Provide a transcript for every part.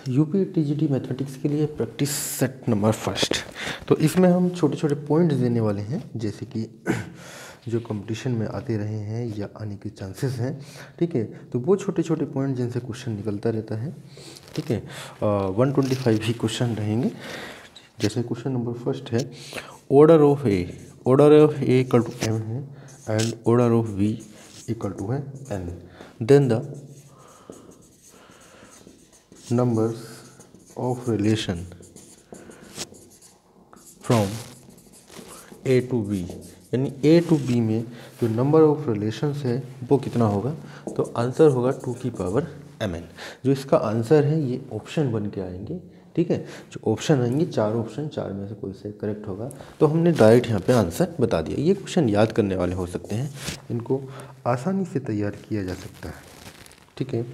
UP TGT mathematics के लिए practice set number first. तो इसमें हम छोटे छोटे पॉइंट्स देने वाले हैं, जैसे कि जो कंपटीशन में आते रहे हैं या आने के चांसेस हैं। ठीक है, तो वो छोटे छोटे पॉइंट जिनसे क्वेश्चन निकलता रहता है। ठीक है, 125 ही क्वेश्चन रहेंगे। जैसे क्वेश्चन नंबर फर्स्ट है, order of A equal to m है and order of B equal to है n, then the numbers of relation from A to B, यानी A to B में जो नंबर ऑफ रिलेशंस है वो कितना होगा। तो आंसर होगा 2 की पावर mn। जो इसका आंसर है ये ऑप्शन बन के आएंगे। ठीक है, जो ऑप्शन आएंगे 4 ऑप्शन, 4 में से कोई से करेक्ट होगा। तो हमने डायरेक्ट यहाँ पे आंसर बता दिया। ये क्वेश्चन याद करने वाले हो सकते हैं, इनको आसानी से तैयार किया जा सकता है। ठीक है,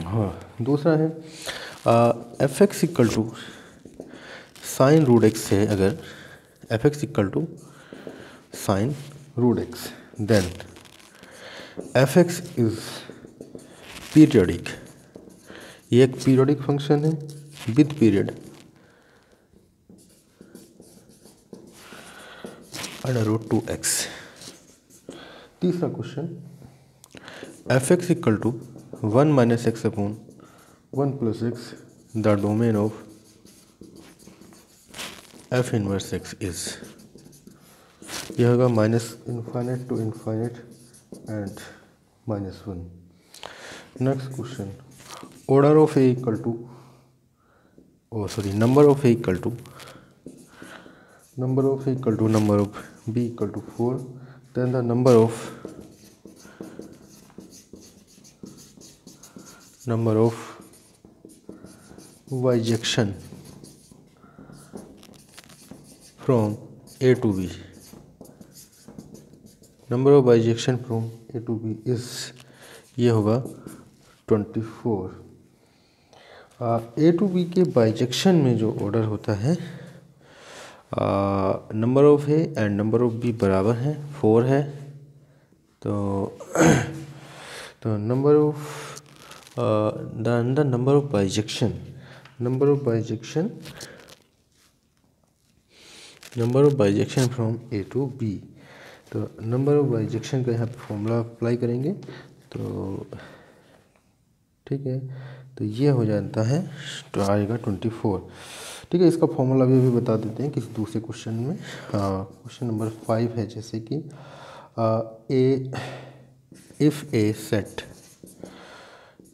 हाँ, दूसरा है F X equal to sine root X है। अगर F X equal to sine root X, then F X is periodic. ये एक पीरियोडिक फंक्शन है with period under root 2x। तीसरा question, F X equal to 1 minus X upon 1 plus X, the domain of F inverse X is. यह होगा minus infinite to infinite and -1। Next question, order of A equal to number of A equal to number of B equal to 4, then the number of bijection from A to B. Number of bijection from A to B is, ये होगा 24। A to B के bijection में जो order होता है, number of A and number of B बराबर है, 4 है। तो number of the number of bijection from A to B। तो नंबर ऑफ बाइजेक्शन का यहाँ पे फॉर्मूला अप्लाई करेंगे। तो ठीक है, तो ये हो जाता है, तो आएगा 24। ठीक है, इसका फॉर्मूला भी अभी बता देते हैं किसी दूसरे क्वेश्चन में। क्वेश्चन नंबर 5 है, जैसे कि if a set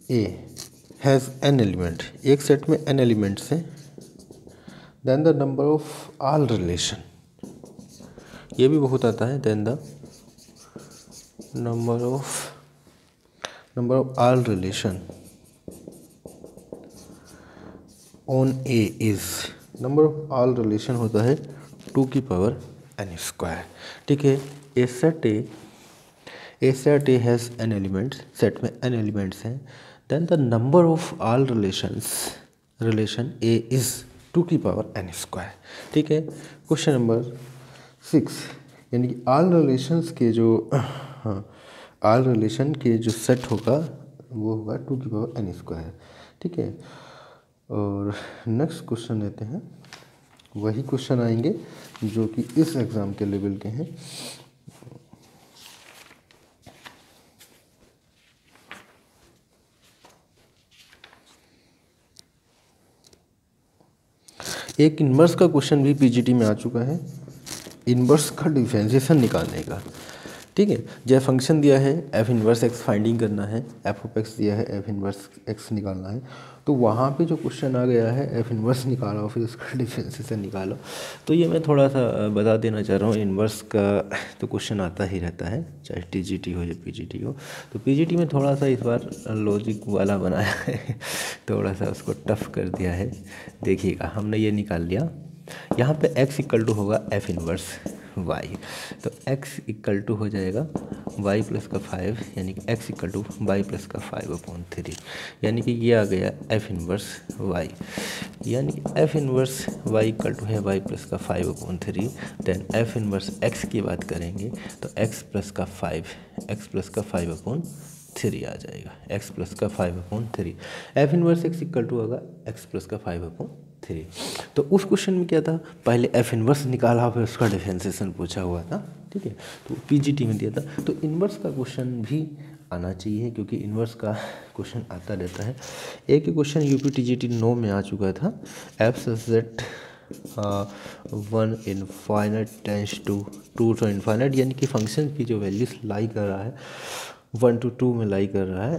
A has n element, एक सेट में n एलिमेंट्स हैं, then the number of all relation, ये भी बहुत आता है, then the number of all relation on A is, number of all relation होता है 2 की पावर n स्क्वायर। ठीक है, a set A has n elements, set में n एलिमेंट्स हैं, then the number of all relation A is 2 की power n square. ठीक है, क्वेश्चन नंबर 6, यानी कि ऑल रिलेशन के जो सेट होगा वो होगा 2 की पावर n स्क्वायर। ठीक है, और नेक्स्ट क्वेश्चन लेते हैं। वही क्वेश्चन आएंगे जो कि इस एग्ज़ाम के लेवल के हैं। एक इन्वर्स का क्वेश्चन भी पीजीटी में आ चुका है, इन्वर्स का डिफरेंशिएशन निकालने का। ठीक है, जब फंक्शन दिया है एफ इन्वर्स एक्स फाइंडिंग करना है, एफ ऑफ एक्स दिया है एफ इन्वर्स एक्स निकालना है, तो वहाँ पे जो क्वेश्चन आ गया है एफ इन्वर्स निकालो फिर उसका डिफरेंशिएशन निकालो। तो ये मैं थोड़ा सा बता देना चाह रहा हूँ, इन्वर्स का तो क्वेश्चन आता ही रहता है, चाहे टीजीटी हो या पीजीटी हो। तो पीजीटी में थोड़ा सा इस बार लॉजिक वाला बनाया है, थोड़ा सा उसको टफ कर दिया है। देखिएगा, हमने ये निकाल लिया, यहाँ पे x इक्वल टू होगा एफ इन्वर्स y, तो x इक्वल टू हो जाएगा y प्लस का 5, यानी कि x equal to y plus का 5/3, यानी कि ये आ गया एफ इन्वर्स y, यानी कि F inverse y equal to है y प्लस का 5/3। देन एफ इन्वर्स x की बात करेंगे तो x प्लस का 5/3 3 आ जाएगा, x प्लस का 5/3। F inverse X equal to होगा x प्लस का 5/3। तो उस क्वेश्चन में क्या था, पहले एफ इनवर्स निकाला फिर उसका डिफरेंशिएशन पूछा हुआ था, ठीक है। तो पीजीटी में दिया था, तो इनवर्स का क्वेश्चन भी आना चाहिए क्योंकि इनवर्स का क्वेश्चन आता रहता है। एक क्वेश्चन यूपीटीजीटी 9 में आ चुका था, F such that 1 infinite tends to 2 to infinite, यानी कि फंक्शन की जो वैल्यूज लाई कर रहा है 1 to 2 में लाई कर रहा है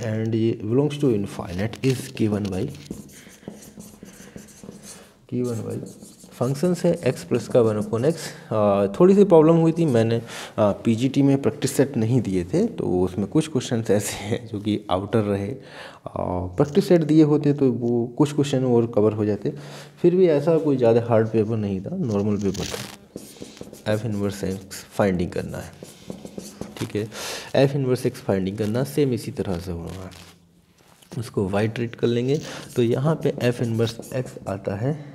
एंड ये belongs to infinite is given by function है x प्लस का 1/x। थोड़ी सी प्रॉब्लम हुई थी, मैंने पीजीटी में प्रैक्टिस सेट नहीं दिए थे तो उसमें कुछ क्वेश्चन ऐसे हैं जो कि आउटर रहे। प्रैक्टिस सेट दिए होते तो वो कुछ क्वेश्चन और कवर हो जाते, फिर भी ऐसा कोई ज़्यादा हार्ड पेपर नहीं था, नॉर्मल पेपर था। एफ इनवर्स एक्स फाइंडिंग करना है, ठीक है। एफ इनवर्स एक्स फाइंडिंग करना सेम इसी तरह से होगा, उसको वाई ट्रीट कर लेंगे। तो यहाँ पे एफ इनवर्स एक्स आता है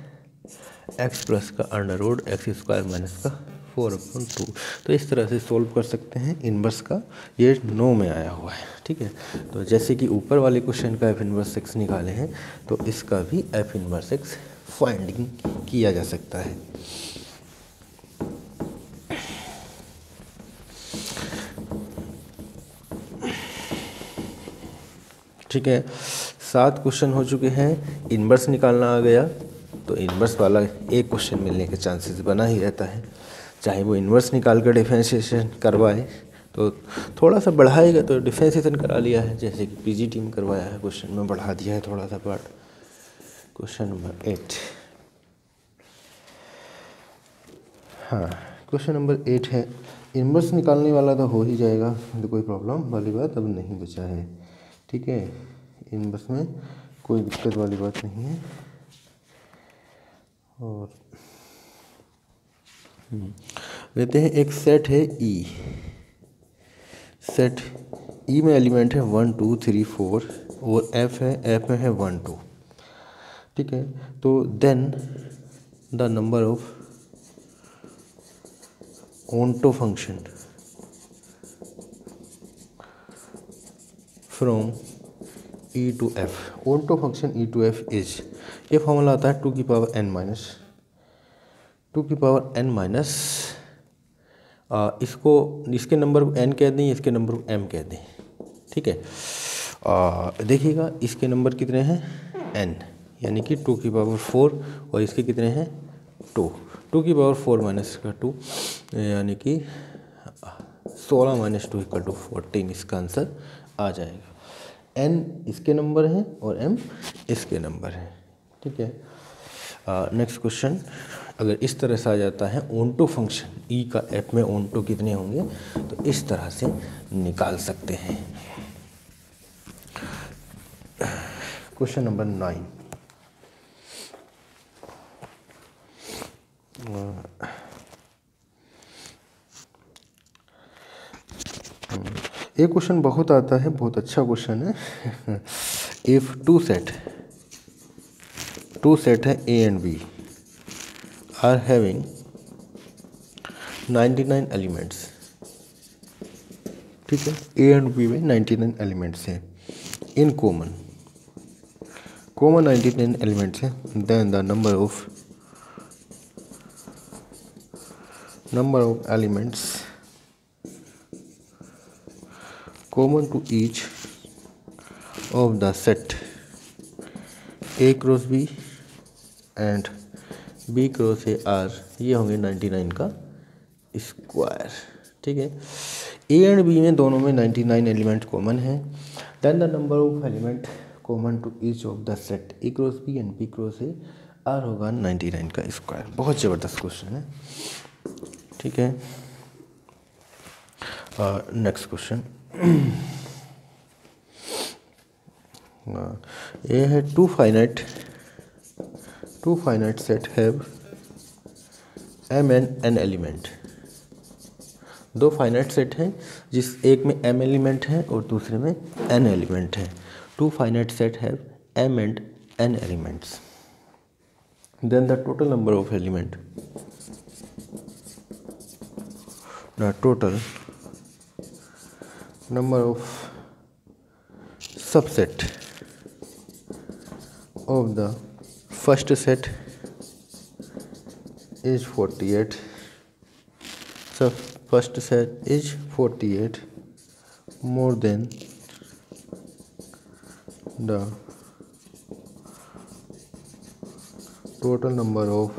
x प्लस का √x² माइनस का 4/2। तो इस तरह से सोल्व कर सकते हैं इनवर्स का, ये 9 में आया हुआ है, ठीक है। तो जैसे कि ऊपर वाले क्वेश्चन का एफ इनवर्स एक्स निकाले हैं तो इसका भी एफ इनवर्स एक्स फाइंडिंग किया जा सकता है। ठीक है, 7 क्वेश्चन हो चुके हैं, इनवर्स निकालना आ गया तो इनवर्स वाला एक क्वेश्चन मिलने के चांसेस बना ही रहता है, चाहे वो इनवर्स निकाल कर डिफरेंशिएशन करवाए तो थोड़ा सा बढ़ाएगा तो डिफरेंशिएशन करा लिया है, जैसे कि पीजीटी में करवाया है, क्वेश्चन में बढ़ा दिया है थोड़ा सा पार्ट। क्वेश्चन नंबर 8, हाँ क्वेश्चन नंबर 8 है, इनवर्स निकालने वाला तो हो ही जाएगा, तो कोई प्रॉब्लम वाली बात अब नहीं बचा है, ठीक है। इनवर्स में कोई दिक्कत वाली बात नहीं है। और लेते हैं एक सेट है ई, सेट ई में एलिमेंट है 1 2 3 4 और एफ है, एफ में है 1 2, ठीक है। तो then the number of onto function from E to F, onto function E to F is, ये फॉर्मूला आता है 2 की पावर n माइनस इसको, इसके नंबर को n कह दें, इसके नंबर को m कह दें, ठीक है। देखिएगा इसके नंबर कितने हैं n, यानी कि 2 की पावर 4 और इसके कितने हैं 2 की पावर 4 माइनस का 2 यानी कि 16 माइनस 2 इक्वल टू 14, इसका आंसर आ जाएगा। n इसके नंबर हैं और m इसके नंबर हैं, ठीक है। नेक्स्ट क्वेश्चन, अगर इस तरह से आ जाता है ओंटो फंक्शन ई का एफ में ओंटो कितने होंगे तो इस तरह से निकाल सकते हैं। क्वेश्चन नंबर 9, ये क्वेश्चन बहुत आता है, बहुत अच्छा क्वेश्चन है। इफ टू सेट है A and B are having 99 elements, ठीक है। ए एंड बी में 99 एलिमेंट्स हैं इन कॉमन 99 एलिमेंट्स हैं, then the number of elements common to each of the set A cross B and B cross A are, ये होंगे 99 का square, ठीक है। ए एंड बी में दोनों में 99 एलिमेंट कॉमन है, then the number of element common to each of the set A cross B and B cross A are होगा 99 का स्क्वायर। बहुत ज़बरदस्त क्वेश्चन है, ठीक है। नेक्स्ट क्वेश्चन, ये है two finite set have m and n element, दो फाइनाइट सेट हैं जिस एक में m एलिमेंट है और दूसरे में n एलिमेंट है। Two finite set have m and n elements, then the total number of element, the total number of subset of the first set is 48. So first set is 48 more than the total number of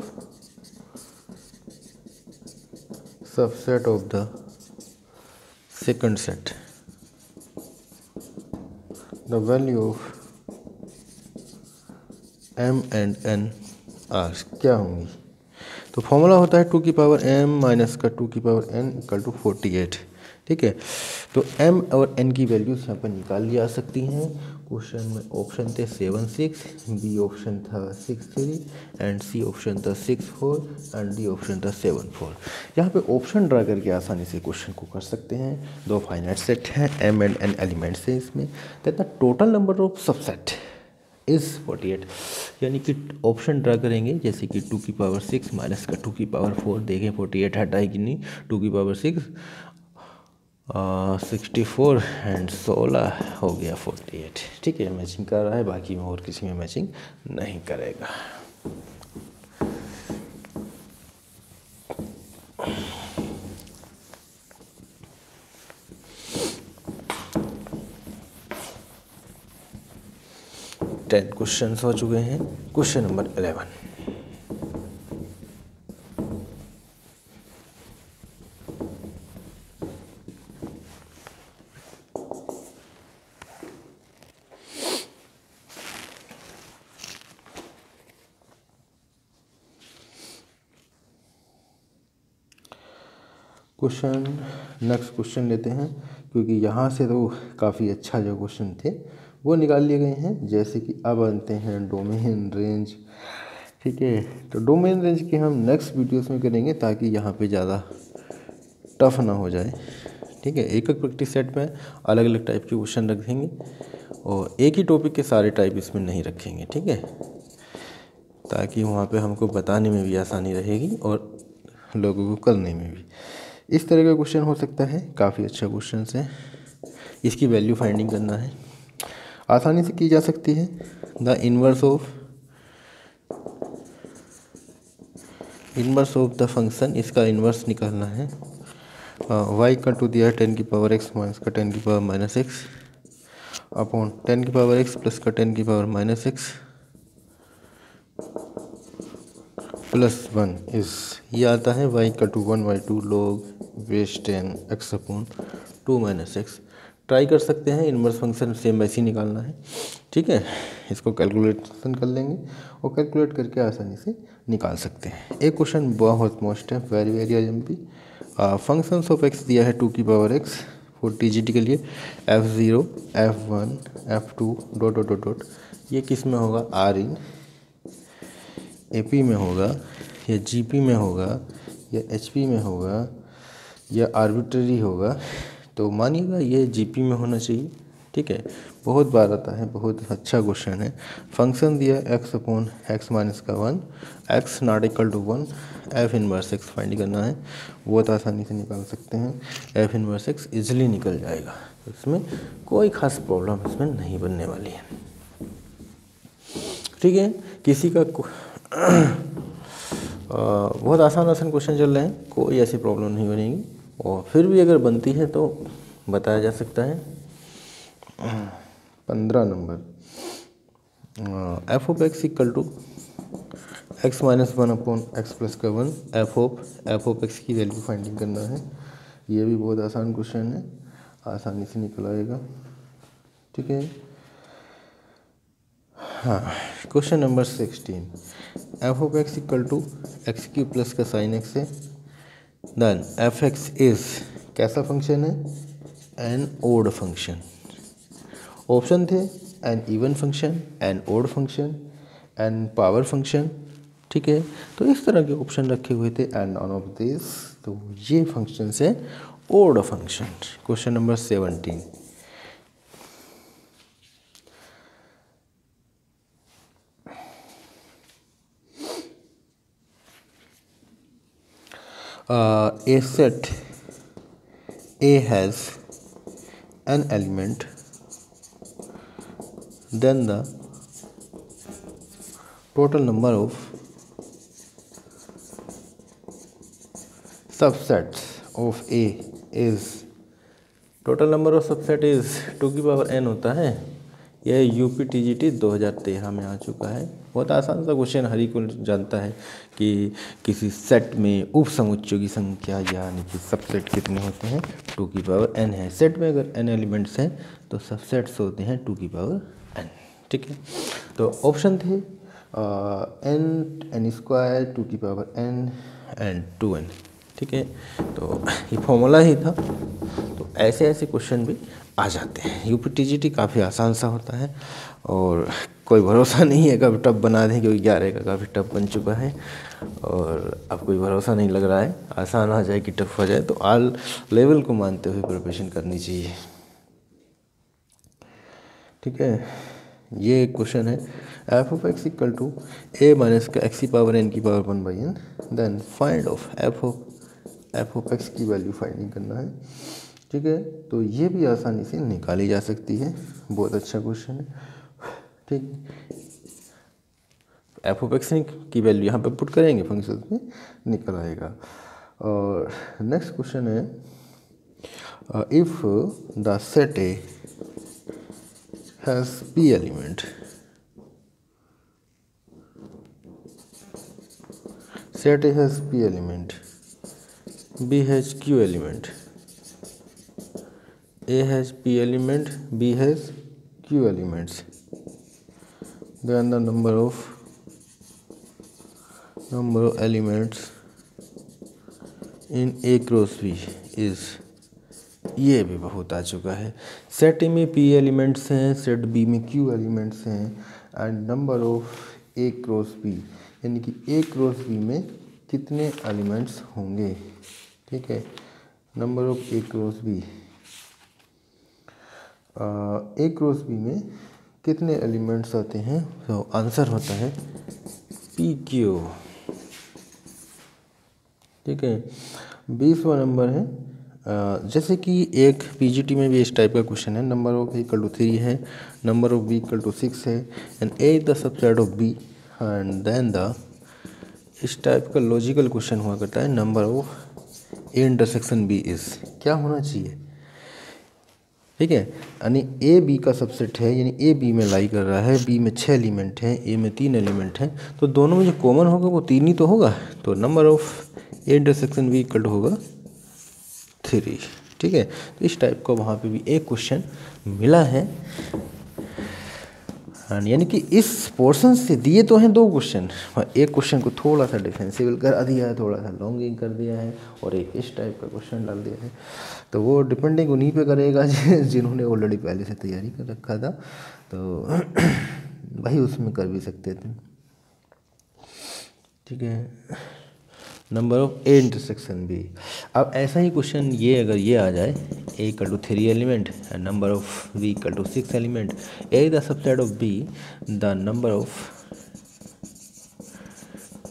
subset of the second set. The value of m and n are क्या होंगी? तो formula होता है 2 की power m minus का 2 की power n equal to 48। ठीक है, तो m और n की वैल्यूज यहाँ पर निकाल ली जा सकती हैं। क्वेश्चन में ऑप्शन थे 7 6, बी ऑप्शन था 6 3 एंड सी ऑप्शन था 6 4 एंड डी ऑप्शन था 7 4। यहाँ पे ऑप्शन ड्रा करके आसानी से क्वेश्चन को कर सकते हैं। दो फाइनाइट सेट हैं, m एंड n एलिमेंट्स हैं इसमें, that the total number of subset is 48। यानी कि ऑप्शन ड्रा करेंगे जैसे कि 2 की पावर 6 माइनस का 2 की पावर 4, देखें 48 हटाए कि नहीं, 2 की पावर 6 64 एंड 16 हो गया 48। ठीक है, मैचिंग कर रहा है, बाकी में और किसी में मैचिंग नहीं करेगा। टेन क्वेश्चन हो चुके हैं। क्वेश्चन नंबर 11, नेक्स्ट क्वेश्चन लेते हैं, क्योंकि यहाँ से तो काफ़ी अच्छा जो क्वेश्चन थे वो निकाल लिए गए हैं। जैसे कि अब आते हैं डोमेन रेंज। ठीक है, तो डोमेन रेंज के हम नेक्स्ट वीडियोस में करेंगे ताकि यहाँ पे ज़्यादा टफ ना हो जाए। ठीक है, एक एक प्रैक्टिस सेट में अलग अलग टाइप के क्वेश्चन रख देंगे और एक ही टॉपिक के सारे टाइप इसमें नहीं रखेंगे। ठीक है, ताकि वहाँ पे हमको बताने में भी आसानी रहेगी और लोगों को करने में भी। इस तरह का क्वेश्चन हो सकता है, काफ़ी अच्छा क्वेश्चन है। इसकी वैल्यू फाइंडिंग करना है, आसानी से की जा सकती है। The inverse of the function, इसका इन्वर्स निकालना है। y का टू दिया है 10 की पावर x माइनस का 10 की पावर माइनस एक्स अपॉन 10 की पावर x प्लस का 10 की पावर माइनस एक्स प्लस 1 इस ये आता है y का to 1/2 log base 10 x upon 2 minus X. Try कर सकते हैं, इन्वर्स फंक्शन सेम वैसे ही निकालना है। ठीक है, इसको कैलकुलेशन कर लेंगे और कैलकुलेट करके आसानी से निकाल सकते हैं। एक क्वेश्चन बहुत मोस्ट है, very very amphi. Functions of x दिया है 2 की पावर x फॉर TGT के लिए f0 f1 f2 dot dot dot dot. ये किस में होगा? आर इन AP में होगा या GP में होगा या HP में होगा या आर्बिट्ररी होगा। तो मानिएगा ये GP में होना चाहिए। ठीक है, बहुत बार आता है, बहुत अच्छा क्वेश्चन है। फंक्शन दिया x अपॉन x माइनस का 1, x not equal to 1, f inverse x find करना है। बहुत आसानी से निकाल सकते हैं, f इनवर्स x इजीली निकल जाएगा। इसमें कोई ख़ास प्रॉब्लम इसमें नहीं बनने वाली है। ठीक है, किसी का बहुत आसान क्वेश्चन चल रहे हैं, कोई ऐसी प्रॉब्लम नहीं बनेगी। और फिर भी अगर बनती है तो बताया जा सकता है। 15 number, F of X equal to x minus 1 upon X plus का 1, एफ ऑफ एक्स की वैल्यू फाइंडिंग करना है। ये भी बहुत आसान क्वेश्चन है, आसानी से निकल आएगा। ठीक है, हाँ, question number 16, F of X equal to X cube plus का साइन एक्स है। देन एफ एक्स इज कैसा फंक्शन है? An odd function. ऑप्शन थे an even function, an odd function, an power function. ठीक है, तो इस तरह के ऑप्शन रखे हुए थे एंड नॉन ऑफ दिस, तो ये फंक्शन है odd function. Question number 17, a set A has an element then the total number of subsets of A is, total number of subset is 2 की पावर n होता है। यह UPTGT 2013 में आ चुका है। बहुत आसान सा क्वेश्चन, हर कोई जानता है कि किसी सेट में उप समुच्चयों की संख्या यानी कि सबसेट कितने होते हैं, 2 की पावर n है। सेट में अगर n एलिमेंट्स हैं तो सबसेट्स होते हैं 2 की पावर n। ठीक है, तो ऑप्शन थे n स्क्वायर, 2 की पावर n एंड 2n। ठीक है, तो ये फॉर्मूला ही था। तो ऐसे ऐसे क्वेश्चन भी आ जाते हैं। UPTGT काफ़ी आसान सा होता है और कोई भरोसा नहीं है कभी टफ बना दें, क्योंकि 11 का काफ़ी टफ बन चुका है और अब कोई भरोसा नहीं लग रहा है आसान आ जाए कि टफ हो जाए। तो ऑल लेवल को मानते हुए प्रिपरेशन करनी चाहिए। ठीक है, ये एक क्वेश्चन है। f of x equal to a minus का x की पावर n की power 1/n, then find of f of x की वैल्यू फाइंडिंग करना है। ठीक है, तो ये भी आसानी से निकाली जा सकती है। बहुत अच्छा क्वेश्चन है। ठीक, f of x की वैल्यू यहाँ पे पुट करेंगे, फंक्शन में निकल आएगा। और नेक्स्ट क्वेश्चन है, if the set A has P element, set A has P element, B has Q element, A has P element, B has Q elements, then the number of elements in A cross B is, ये भी बहुत आ चुका है। Set A में P elements हैं, set B में Q elements हैं and number of A cross B, यानी कि A क्रॉस B में कितने एलिमेंट्स होंगे। ठीक है, number of A cross B, A cross B में कितने एलिमेंट्स आते हैं, तो आंसर होता है PQ। ठीक है, 20वां नंबर है। जैसे कि एक PGT में भी इस टाइप का क्वेश्चन है, number of A equal to 3 है, number of B equal to 6 है and A is the subset of B and then the, इस टाइप का लॉजिकल क्वेश्चन हुआ करता है, number of A intersection B is, क्या होना चाहिए। ठीक है, यानी A B का सबसेट है, यानी A B में लाई कर रहा है, B में 6 एलिमेंट हैं, A में 3 एलिमेंट हैं, तो दोनों में जो कॉमन होगा वो 3 ही तो होगा। तो number of A intersection B equal to होगा 3। ठीक है, तो इस टाइप का वहाँ पे भी एक क्वेश्चन मिला है। यानी कि इस पोर्शन से दिए तो हैं 2 क्वेश्चन, एक क्वेश्चन को थोड़ा सा डिफेंसिबल कर दिया है, थोड़ा सा लॉन्गिंग कर दिया है और एक इस टाइप का क्वेश्चन डाल दिया है। तो वो डिपेंडिंग उन्हीं पे करेगा जिन्होंने ऑलरेडी पहले से तैयारी कर रखा था, तो भाई उसमें कर भी सकते थे। ठीक है, number of A intersection B। अब ऐसा ही क्वेश्चन ये अगर ये आ जाए, A equal to 3 element and number of B equal to 6 element, A is the subset of B, the number of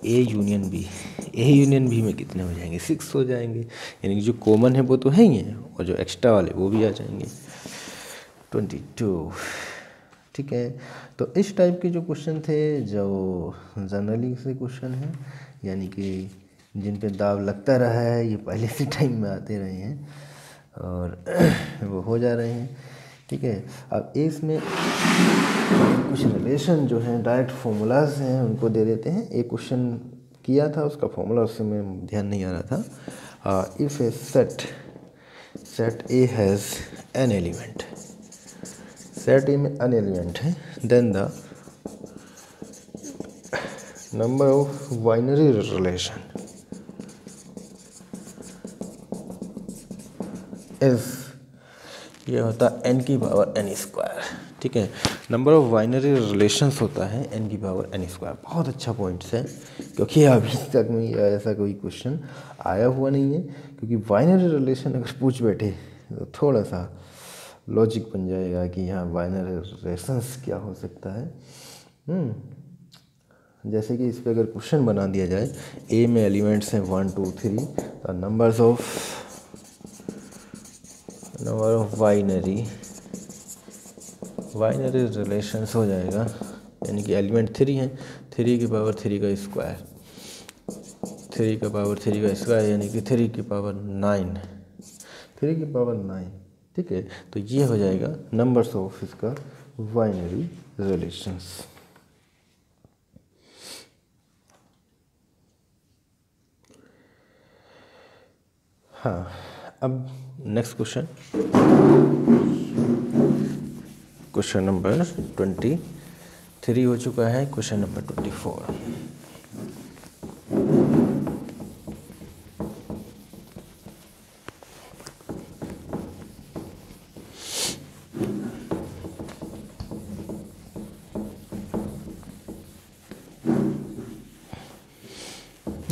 A union B, A union B में कितने हो जाएंगे, 6 हो जाएंगे। यानी कि जो कॉमन है वो तो है ही है और जो एक्स्ट्रा वाले वो भी आ जाएंगे, 22। ठीक है, तो इस टाइप के जो क्वेश्चन थे जो जनरली से क्वेश्चन हैं, यानी कि जिन पे दाव लगता रहा है, ये पहले से टाइम में आते रहे हैं और वो हो जा रहे हैं। ठीक है, अब इसमें कुछ रिलेशन जो हैं डायरेक्ट फॉर्मूलाज हैं उनको दे देते हैं। एक क्वेश्चन किया था उसका फॉर्मूला उससे में ध्यान नहीं आ रहा था। If a set A has N element, set A में एन एलिमेंट है, then the number of binary relation is, ये होता है n की पावर n स्क्वायर। ठीक है, नंबर ऑफ बाइनरी रिलेशंस होता है n की पावर n स्क्वायर। बहुत अच्छा पॉइंट्स है, क्योंकि अभी तक में ऐसा कोई क्वेश्चन आया हुआ नहीं है, क्योंकि बाइनरी रिलेशन अगर पूछ बैठे तो थोड़ा सा लॉजिक बन जाएगा कि यहाँ बाइनरी रिलेशंस क्या हो सकता है। जैसे कि इस पर अगर क्वेश्चन बना दिया जाए, A में एलिमेंट्स हैं 1 2 3, तो number of binary binary relations हो जाएगा, यानी कि एलिमेंट 3 है, 3 की पावर 3 का स्क्वायर, 3 की पावर 3 का स्क्वायर यानी कि 3 की पावर 9, 3 की पावर 9। ठीक है, तो ये हो जाएगा नंबर्स ऑफ इसका बाइनरी रिलेशंस। हाँ, अब नेक्स्ट क्वेश्चन, क्वेश्चन नंबर 23 हो चुका है, क्वेश्चन नंबर 24।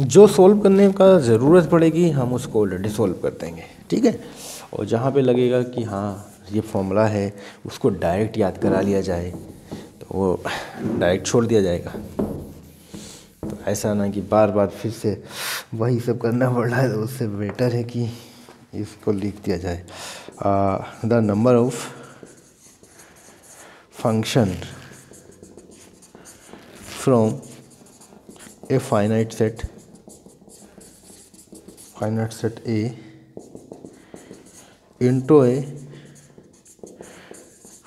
जो सॉल्व करने का ज़रूरत पड़ेगी हम उसको ऑलरेडी सॉल्व कर देंगे। ठीक है, और जहाँ पे लगेगा कि हाँ ये फॉर्मूला है उसको डायरेक्ट याद करा लिया जाए तो वो डायरेक्ट छोड़ दिया जाएगा। तो ऐसा ना कि बार बार फिर से वही सब करना पड़ रहा है, तो उससे बेटर है कि इसको लिख दिया जाए। The number of function from a finite set A into a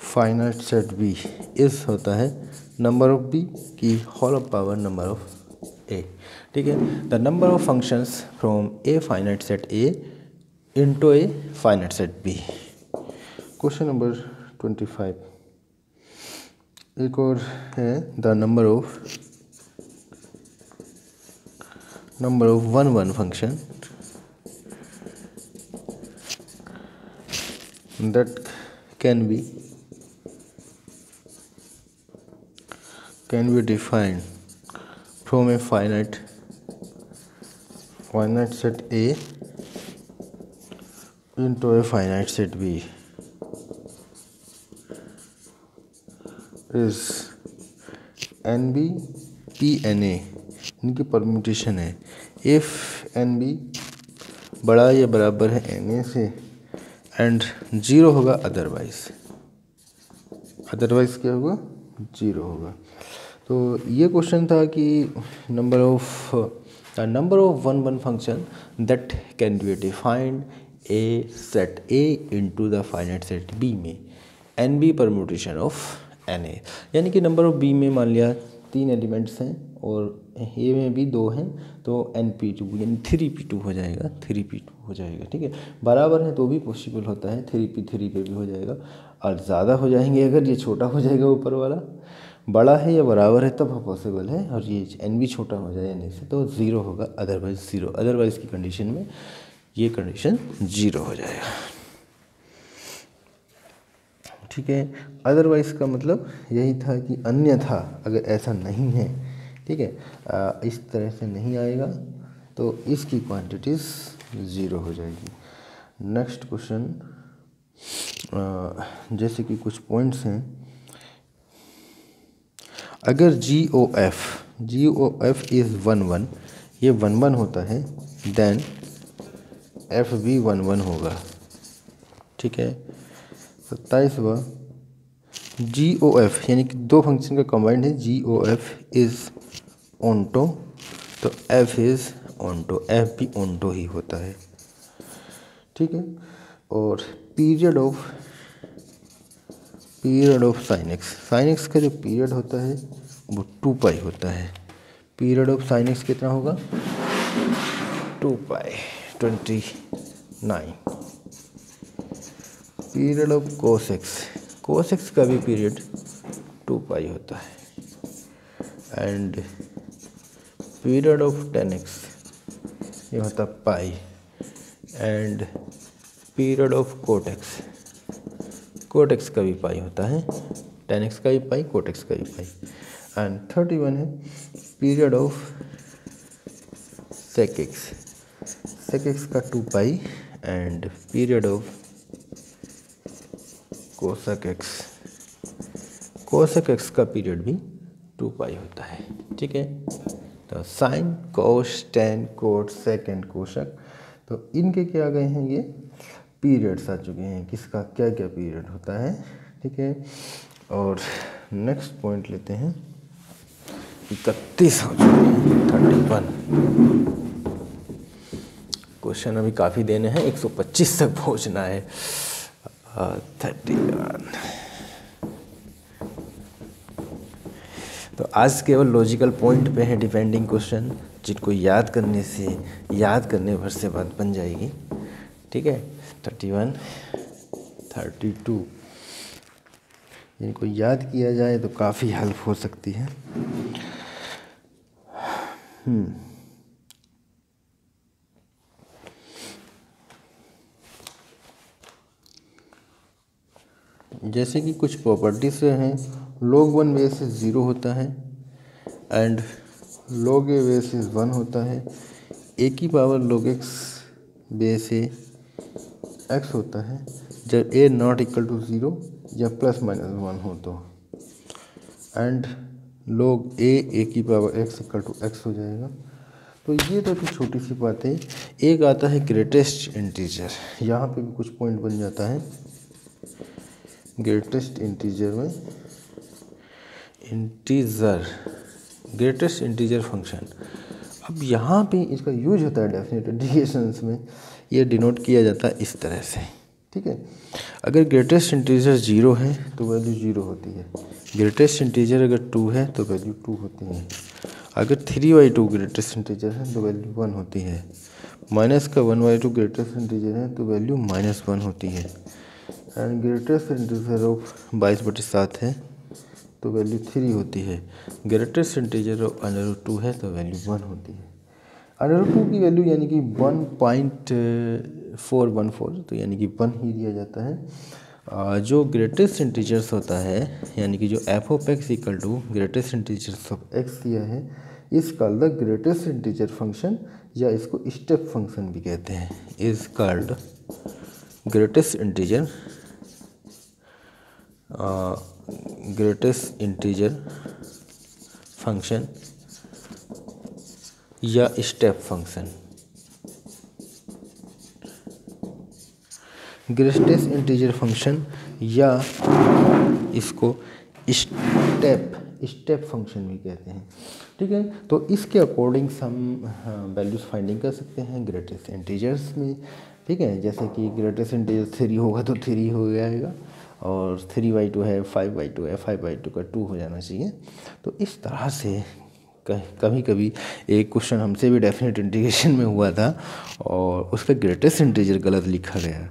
finite set B is होता है नंबर ऑफ B की whole of power number of A। ठीक है, the number of functions from a finite set A into a finite set B। Question number 25 एक और है, the number of 1 function that can be defined from a finite set A into a finite set B is NB PNA, इनकी permutation है। If NB बड़ा या बराबर है NA से एंड 0 होगा, अदरवाइज क्या होगा, 0 होगा। तो ये क्वेश्चन था कि number of 1 function that can be defined A set A into the finite set B में NB परम्यूटेशन ऑफ NA, यानी कि नंबर ऑफ B में मान लिया 3 एलिमेंट्स हैं और ए में भी 2 हैं, तो NP2 यानी 3P2 हो जाएगा, 3P2 हो जाएगा। ठीक है, बराबर है तो भी पॉसिबल होता है, 3P3 पे भी हो जाएगा, और ज़्यादा हो जाएंगे अगर ये छोटा हो जाएगा ऊपर वाला, बड़ा है या बराबर है तब पॉसिबल है, और ये NB छोटा हो जाए NA से तो 0 होगा, अदरवाइज 0, अदरवाइज की कंडीशन में ये कंडीशन 0 हो जाएगा। ठीक है, अदरवाइज का मतलब यही था कि अन्यथा अगर ऐसा नहीं है, ठीक है, इस तरह से नहीं आएगा तो इसकी क्वांटिटीज़ 0 हो जाएगी। नेक्स्ट क्वेश्चन, जैसे कि कुछ पॉइंट्स हैं, अगर GOF इज़ 1 ये 1 होता है, देन F भी 1 होगा। ठीक है, 27वां GOF यानी कि 2 फंक्शन का कम्बाइंड है, GOF इज़ ऑन्टो, तो F इज़ ऑन्टो, F भी ऑन्टो ही होता है। ठीक है, और पीरियड ऑफ साइन एक्स का जो पीरियड होता है वो 2 पाई होता है। पीरियड ऑफ साइन एक्स कितना होगा, 2 pi 29। Period of cos x का भी पीरियड 2 पाई होता है। And period of tan x ये होता pi. And period of cot x का भी पाई होता है, टेन एक्स का भी पाई, कोट एक्स का भी पाई। एंड 31 है पीरियड ऑफ सेक एक्स का 2 pi. And period of cosec x का पीरियड भी 2 पाई होता है। ठीक है, तो sine, cos, tan, cot, sec and cosec, तो इनके क्या आ गए हैं, ये पीरियड्स आ चुके हैं, किसका क्या क्या पीरियड होता है। ठीक है, और नेक्स्ट पॉइंट लेते हैं 31 हो चुके हैं 31। क्वेश्चन अभी काफ़ी देने हैं, 125 तक पहुंचना है। 31। तो आज केवल लॉजिकल पॉइंट पे है डिपेंडिंग क्वेश्चन, जिनको याद करने भर से बात बन जाएगी। ठीक है, 31, 32 इनको याद किया जाए तो काफ़ी हेल्प हो सकती है। जैसे कि कुछ प्रॉपर्टीज हैं, log 1 बेसिस 0 होता है एंड log a बेसिस 1 होता है, a की पावर log x बेस ए x होता है जब a नॉट इक्वल टू 0 या प्लस माइनस 1 हो तो, एंड log a की power x equal to x हो जाएगा। तो ये तो कि छोटी सी बात है। एक आता है ग्रेटेस्ट इंटीजर, यहाँ पे भी कुछ पॉइंट बन जाता है। ग्रेटेस्ट इंटीजर में ग्रेटेस्ट इंटीजर फंक्शन, अब यहाँ पे इसका यूज होता है डेफिनेट इंटीग्रेशंस में, ये डिनोट किया जाता है इस तरह से। ठीक है, अगर ग्रेटेस्ट इंटीजर 0 है तो वैल्यू 0 होती है, ग्रेटेस्ट इंटीजर अगर 2 है तो वैल्यू 2 होती है, अगर 3/2 ग्रेटेस्ट इंटीजर है तो वैल्यू 1 होती है, माइनस का 1/2 ग्रेटेस्ट इंटीजर है तो वैल्यू -1 होती है, एंड ग्रेटेस्ट इंटीजर ऑफ 22/7 है तो वैल्यू 3 होती है, ग्रेटेस्ट इंटीजर ऑफ √2 है तो वैल्यू 1 होती है। √2 की वैल्यू यानी कि 1.414, तो यानी कि 1 ही दिया जाता है। जो ग्रेटेस्ट इंटीजर्स होता है यानी कि जो f(x) equal to greatest integers of x दिया है, is called the greatest integer function, या इसको स्टेप फंक्शन भी कहते हैं, is called greatest integer function या step function. Greatest integer function या इसको स्टेप फंक्शन भी कहते हैं। ठीक है, तो इसके अकॉर्डिंग हम वैल्यूज फाइंडिंग कर सकते हैं ग्रेटेस्ट इंटीजर्स में। ठीक है, जैसे कि ग्रेटेस्ट इंटीजर 3 होगा तो 3 हो जाएगा, और 3/2 है, 5/2 है, 5/2 का 2 हो जाना चाहिए। तो इस तरह से कभी कभी एक क्वेश्चन हमसे भी डेफिनेट इंटीग्रेशन में हुआ था और उस पर ग्रेटेस्ट इंटीजर गलत लिखा गया।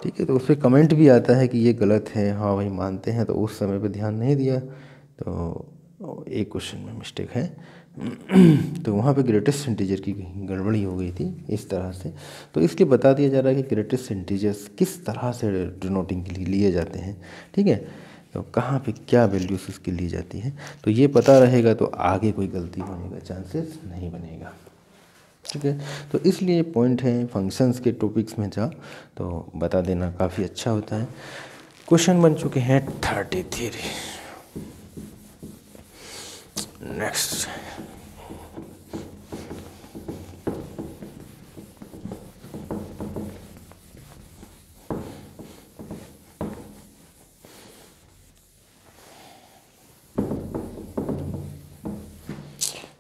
ठीक है, तो उस पर कमेंट भी आता है कि ये गलत है, हाँ भाई मानते हैं, तो उस समय पे ध्यान नहीं दिया, तो एक क्वेश्चन में मिस्टेक है। तो वहाँ पे ग्रेटेस्ट इंटीजर की गड़बड़ी हो गई थी इस तरह से। तो इसलिए बता दिया जा रहा है कि ग्रेटेस्ट इंटीजर्स किस तरह से डिनोटिंग के लिए लिए जाते हैं। ठीक है, तो कहाँ पे क्या वैल्यूज उसकी ली जाती है, तो ये पता रहेगा तो आगे कोई गलती होने का चांसेस नहीं बनेगा। ठीक है, तो इसलिए पॉइंट है फंक्शंस के टॉपिक्स में जा तो बता देना काफ़ी अच्छा होता है। क्वेश्चन बन चुके हैं 33। Next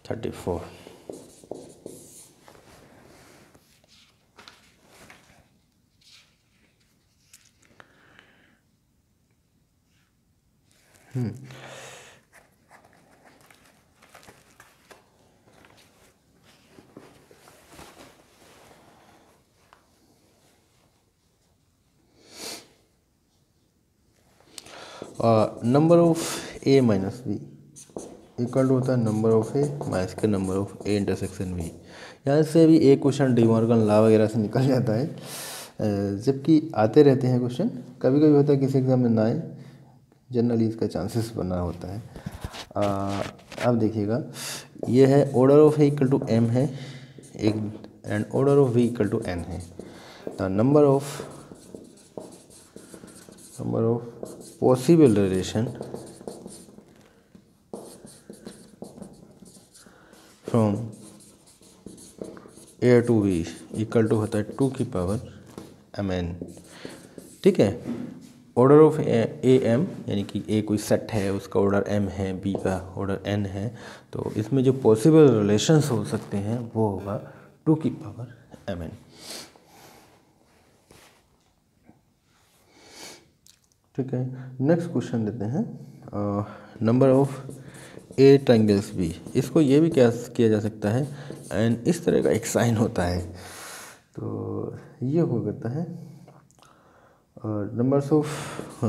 (34) number of a minus B equal to होता है नंबर ऑफ a माइनस के number of a intersection b। यहाँ से भी एक क्वेश्चन डिमॉर्गन लॉ वगैरह से निकल जाता है, जबकि आते रहते हैं क्वेश्चन, कभी कभी होता है किसी एग्जाम में ना आए, जनरली इसका चांसेस बना होता है। अब देखिएगा, ये है order of a equal to m है एक, and order of v equal to n है। The number of possible relation from a to b equal to होता है 2 की पावर mn। ठीक है, ऑर्डर ऑफ ए एम, यानी कि ए कोई सेट है, उसका ऑर्डर एम है, बी का ऑर्डर एन है, तो इसमें जो पॉसिबल रिलेशंस हो सकते हैं वो होगा 2 की पावर एम एन। ठीक है, नेक्स्ट क्वेश्चन देते हैं, number of A triangles B. इसको ये भी क्या किया जा सकता है, एंड इस तरह का एक साइन होता है, तो ये हो जाता है numbers of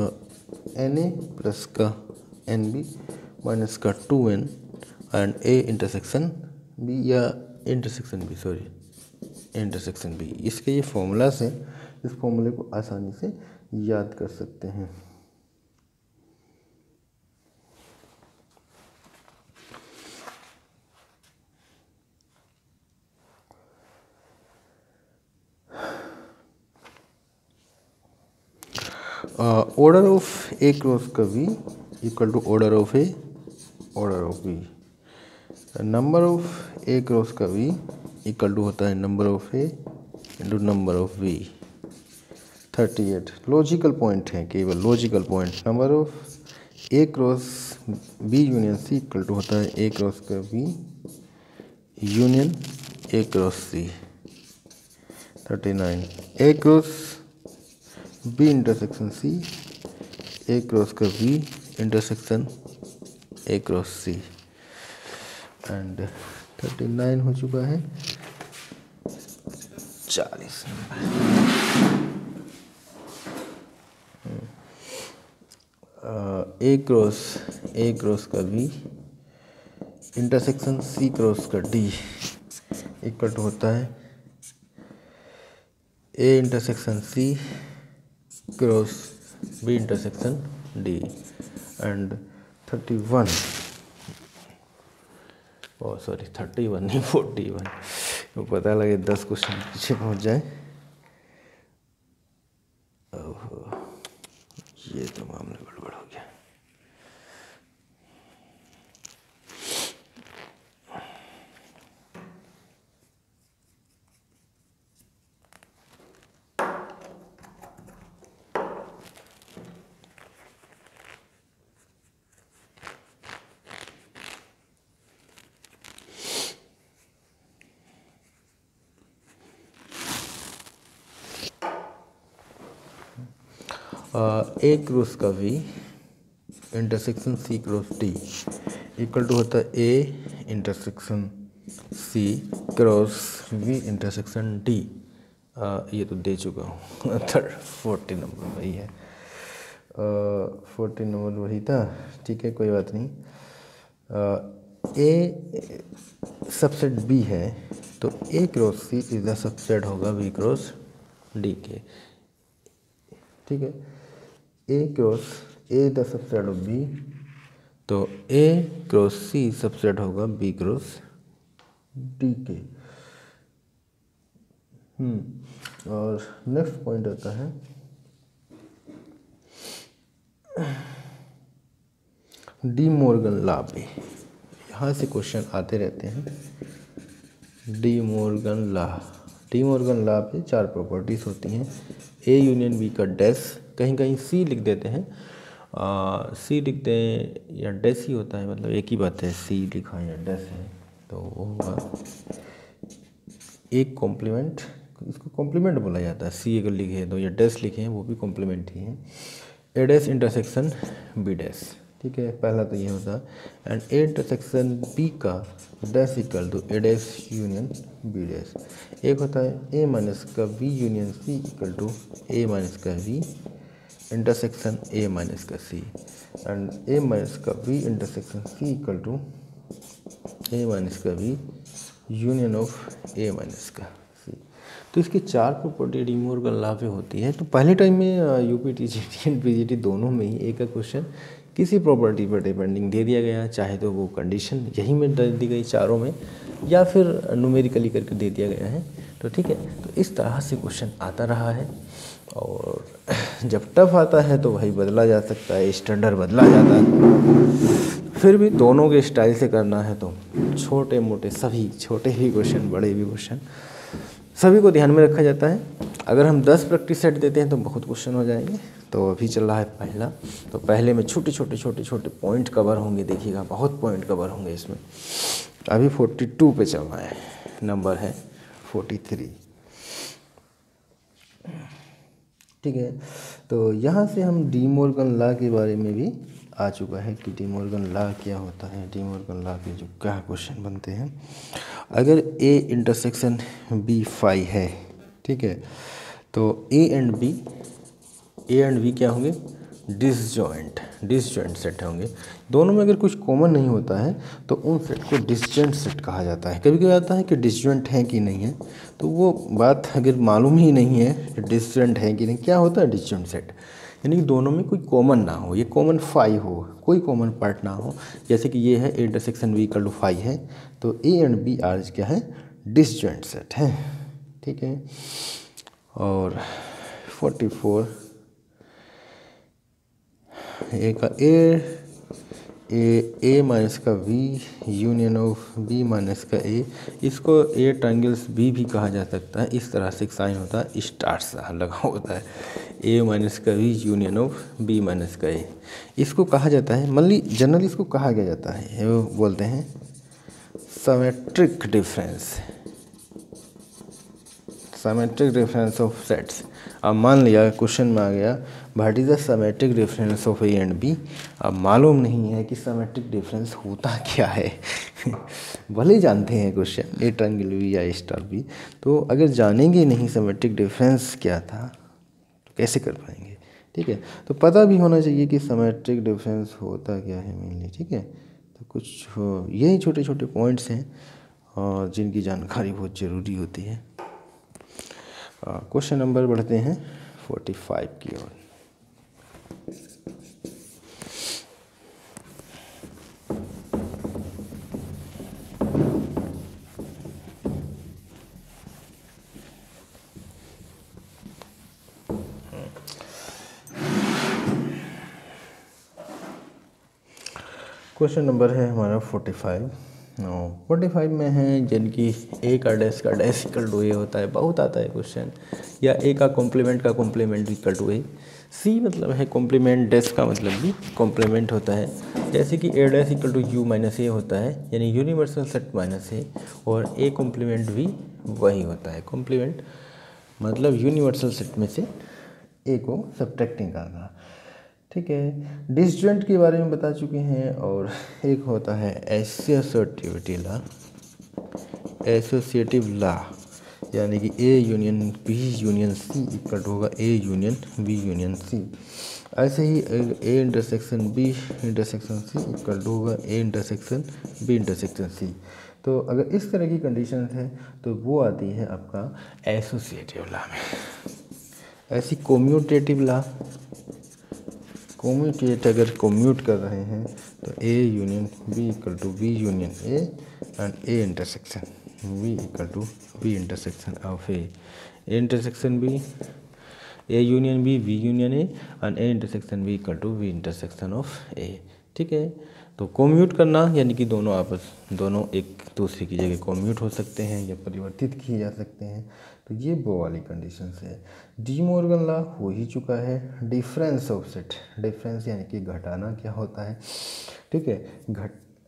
n A plus का एन बी माइनस का 2n and A intersection B, या intersection B, sorry intersection B. इसके ये फॉर्मूला से इस फॉर्मूले को आसानी से याद कर सकते हैं। ऑर्डर ऑफ ए क्रॉस का B equal to order of A order of B. Number of A cross का वी इक्वल टू होता है number of A into number of B. 38 logical point है, केवल logical point. Number of A cross B union C equal to होता है A cross का B union A cross C. 39 A cross B intersection C A cross का B intersection A cross C. And 39 हो चुका है 40 A cross का B intersection C cross का D equal to होता है A intersection C cross B intersection D. And 31 oh sorry 31 नहीं 41, तो पता लगे 10 क्वेश्चन पीछे पहुंच जाए। ओहो, ये तो मामला गड़बड़ हो गया। ए क्रॉस का B intersection C cross D equal to होता है A intersection C cross B intersection D. ये तो दे चुका हूँ 40 नंबर वही है, 40 नंबर वही था। ठीक है, कोई बात नहीं। ए सबसेट बी है तो A cross C is the subset होगा बी क्रॉस डी के। ठीक है, A cross A the subset of B, तो ए क्रॉस सी सबसेट होगा बी क्रॉस डी के। और नेक्स्ट पॉइंट आता है डी मॉर्गन लॉ पे। यहाँ से क्वेश्चन आते रहते हैं। डी मॉर्गन लॉ पे 4 प्रॉपर्टीज होती हैं। ए यूनियन बी का डैश, कहीं कहीं सी लिख देते हैं, सी लिखते हैं या डैश ही होता है, मतलब एक ही बात है, सी लिखा है या डैश है, तो वो होगा एक कॉम्प्लीमेंट। इसको कॉम्प्लीमेंट बोला जाता है। सी अगर लिखे तो या डैश लिखे हैं वो भी कॉम्प्लीमेंट ही है। A dash intersection B dash. ठीक है, पहला तो ये होता है। एंड ए इंटरसेक्शन बी का dash equal to A dash union B dash. एक होता है ए माइनस का B union C equal to A minus का बी इंटरसेक्शन ए माइनस का सी। एंड ए माइनस का B intersection C equal to A minus का B union of A minus का C. तो इसकी 4 प्रॉपर्टी डी मॉर्गन लॉ पे होती है। तो पहले टाइम में यूपी टीजीटी एंड पीजीटी दोनों में ही एक क्वेश्चन किसी प्रॉपर्टी पर डिपेंडिंग दे दिया गया, चाहे तो वो कंडीशन यही में दे दी गई चारों में, या फिर न्यूमेरिकली करके दे दिया गया है। तो ठीक है, तो इस तरह से क्वेश्चन आता रहा है। और जब टफ आता है तो भाई बदला जा सकता है, स्टैंडर्ड बदला जाता है। फिर भी दोनों के स्टाइल से करना है तो छोटे मोटे सभी, छोटे भी क्वेश्चन बड़े भी क्वेश्चन सभी को ध्यान में रखा जाता है। अगर हम 10 प्रैक्टिस सेट देते हैं तो बहुत क्वेश्चन हो जाएंगे, तो अभी चल रहा है पहला। तो पहले में छोटे छोटे पॉइंट कवर होंगे, देखिएगा बहुत पॉइंट कवर होंगे इसमें। अभी 42 पे चल रहा है, नंबर है 43। ठीक है, तो यहाँ से हम डी मॉर्गन लॉ के बारे में भी आ चुका है कि डी मॉर्गन लॉ क्या होता है। डी मॉर्गन लॉ के जो क्या क्वेश्चन बनते हैं, अगर ए इंटरसेक्शन बी फाई है, ठीक है, तो ए एंड बी क्या होंगे, डिसजॉइंट सेट होंगे। दोनों में अगर कुछ कॉमन नहीं होता है तो उन सेट को डिसजॉइंट सेट कहा जाता है। कभी कभी आता है कि डिसजॉइंट है कि नहीं है, तो वो बात अगर मालूम ही नहीं है कि डिसजॉइंट है कि नहीं, क्या होता है डिसजॉइंट सेट, यानी कि दोनों में कोई कॉमन ना हो, ये कॉमन फाई हो, कोई कॉमन पार्ट ना हो। जैसे कि ये है A intersection B equal to phi है, तो ए एंड बी आर क्या है, डिसजॉइंट सेट है। ठीक है, और 44 ए का ए माइनस का B union of B minus का ए, इसको ए ट्रायंगल्स बी भी कहा जा सकता है। इस तरह से एक साइन होता है, स्टार सा लगा होता है, ए माइनस का B union of B minus का ए। इसको कहा जाता है, जनरली इसको कहा गया जाता है, वो बोलते हैं सिमेट्रिक डिफरेंस ऑफ सेट्स। अब मान लिया क्वेश्चन में आ गया what is the symmetric difference of A and B. अब मालूम नहीं है कि सिमेट्रिक डिफरेंस होता क्या है भले जानते हैं क्वेश्चन ए ट्रायंगल बी या स्टार बी, तो अगर जानेंगे नहीं सिमेट्रिक डिफरेंस क्या था तो कैसे कर पाएंगे। ठीक है, तो पता भी होना चाहिए कि सिमेट्रिक डिफरेंस होता क्या है मेनली। ठीक है, तो कुछ यही छोटे छोटे पॉइंट्स हैं और जिनकी जानकारी बहुत ज़रूरी होती है। क्वेश्चन नंबर बढ़ते हैं 45 की ओर। क्वेश्चन नंबर है हमारा 45। 45 में है जिनकी ए का डैश इक्वल टू ए होता है, बहुत आता है क्वेश्चन, या ए का कॉम्प्लीमेंट इक्वल टू ए। सी मतलब है कॉम्प्लीमेंट, डैश का मतलब भी कॉम्प्लीमेंट होता है। जैसे कि A dash equal to U minus A होता है, यानी यूनिवर्सल सेट माइनस ए, और ए कॉम्प्लीमेंट भी वही होता है। कॉम्प्लीमेंट मतलब यूनिवर्सल सेट में से ए को सब्ट्रैक्टिंग करना। ठीक है, डिसजॉइंट के बारे में बता चुके हैं, और एक होता है एसोसिएटिव लॉ, यानी कि A union B union C equal होगा A union B union C. ऐसे ही A intersection B intersection C equal होगा A intersection B intersection C. तो अगर इस तरह की कंडीशन है तो वो आती है आपका एसोसिएटिव लॉ में। ऐसी अगर कोम्यूट कर रहे हैं तो A union B equal to B union A and A intersection B equal to B intersection of A intersection B, A union B union A and A intersection B equal to B intersection of A. ठीक है, तो कोम्यूट करना यानी कि दोनों एक दूसरे की जगह कोम्यूट हो सकते हैं या परिवर्तित किए जा सकते हैं, तो ये वो वाली कंडीशन है। डी मॉर्गन लॉ हो ही चुका है। डिफरेंस ऑफ सेट, डिफरेंस यानी कि घटाना क्या होता है। ठीक है,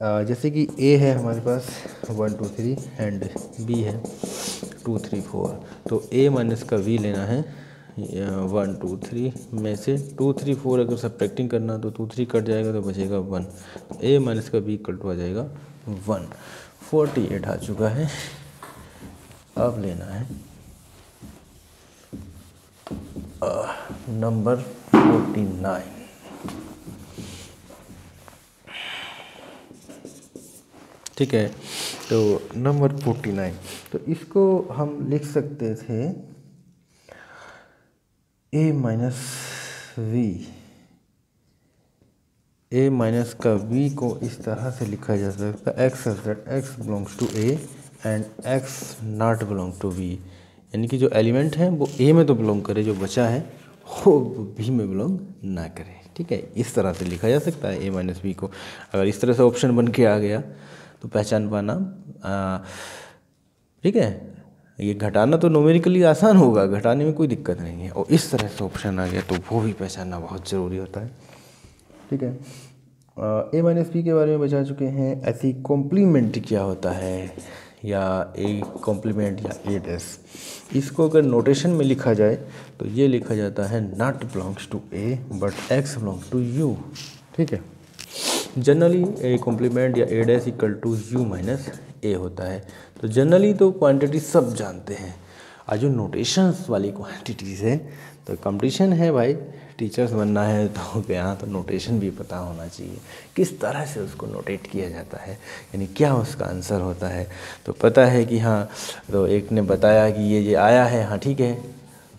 जैसे कि ए है हमारे पास 1 2 3 एंड बी है 2 3 4, तो ए माइनस का वी लेना है 1 2 3 में से 2 3 4 अगर सब्ट्रैक्टिंग करना तो 2 3 कट जाएगा तो बचेगा 1, तो ए माइनस का बी इक्वल टू आ जाएगा 1। 48 आ चुका है। अब लेना है नंबर 49। ठीक है, तो नंबर 49, तो इसको हम लिख सकते थे ए माइनस का वी को इस तरह से लिखा जा सकता है X belongs to A and X not belong to B, यानी कि जो एलिमेंट है वो ए में तो बिलोंग करे, जो बचा है वो बी में बिलोंग ना करे। ठीक है, इस तरह से लिखा जा सकता है ए माइनस बी को। अगर इस तरह से ऑप्शन बन के आ गया तो पहचान पाना ठीक है ये घटाना तो न्यूमेरिकली आसान होगा, घटाने में कोई दिक्कत नहीं है, और इस तरह से ऑप्शन आ गया तो वो भी पहचानना बहुत ज़रूरी होता है। ठीक है, ए माइनस बी के बारे में बता चुके हैं। ऐसी कॉम्प्लीमेंट क्या होता है, या ए कॉम्प्लीमेंट या ए डैश, इसको अगर नोटेशन में लिखा जाए तो ये लिखा जाता है not belongs to A but x belongs to U. ठीक है, जनरली ए कॉम्प्लीमेंट या A dash equal to U minus A होता है। तो जनरली तो क्वांटिटी सब जानते हैं, आज जो नोटेशंस वाली क्वांटिटीज़ है तो कंपटीशन है भाई, टीचर्स बनना है तो यहाँ तो नोटेशन भी पता होना चाहिए, किस तरह से उसको नोटेट किया जाता है, यानी क्या उसका आंसर होता है। तो पता है कि हाँ, तो एक ने बताया कि ये आया है, हाँ ठीक है,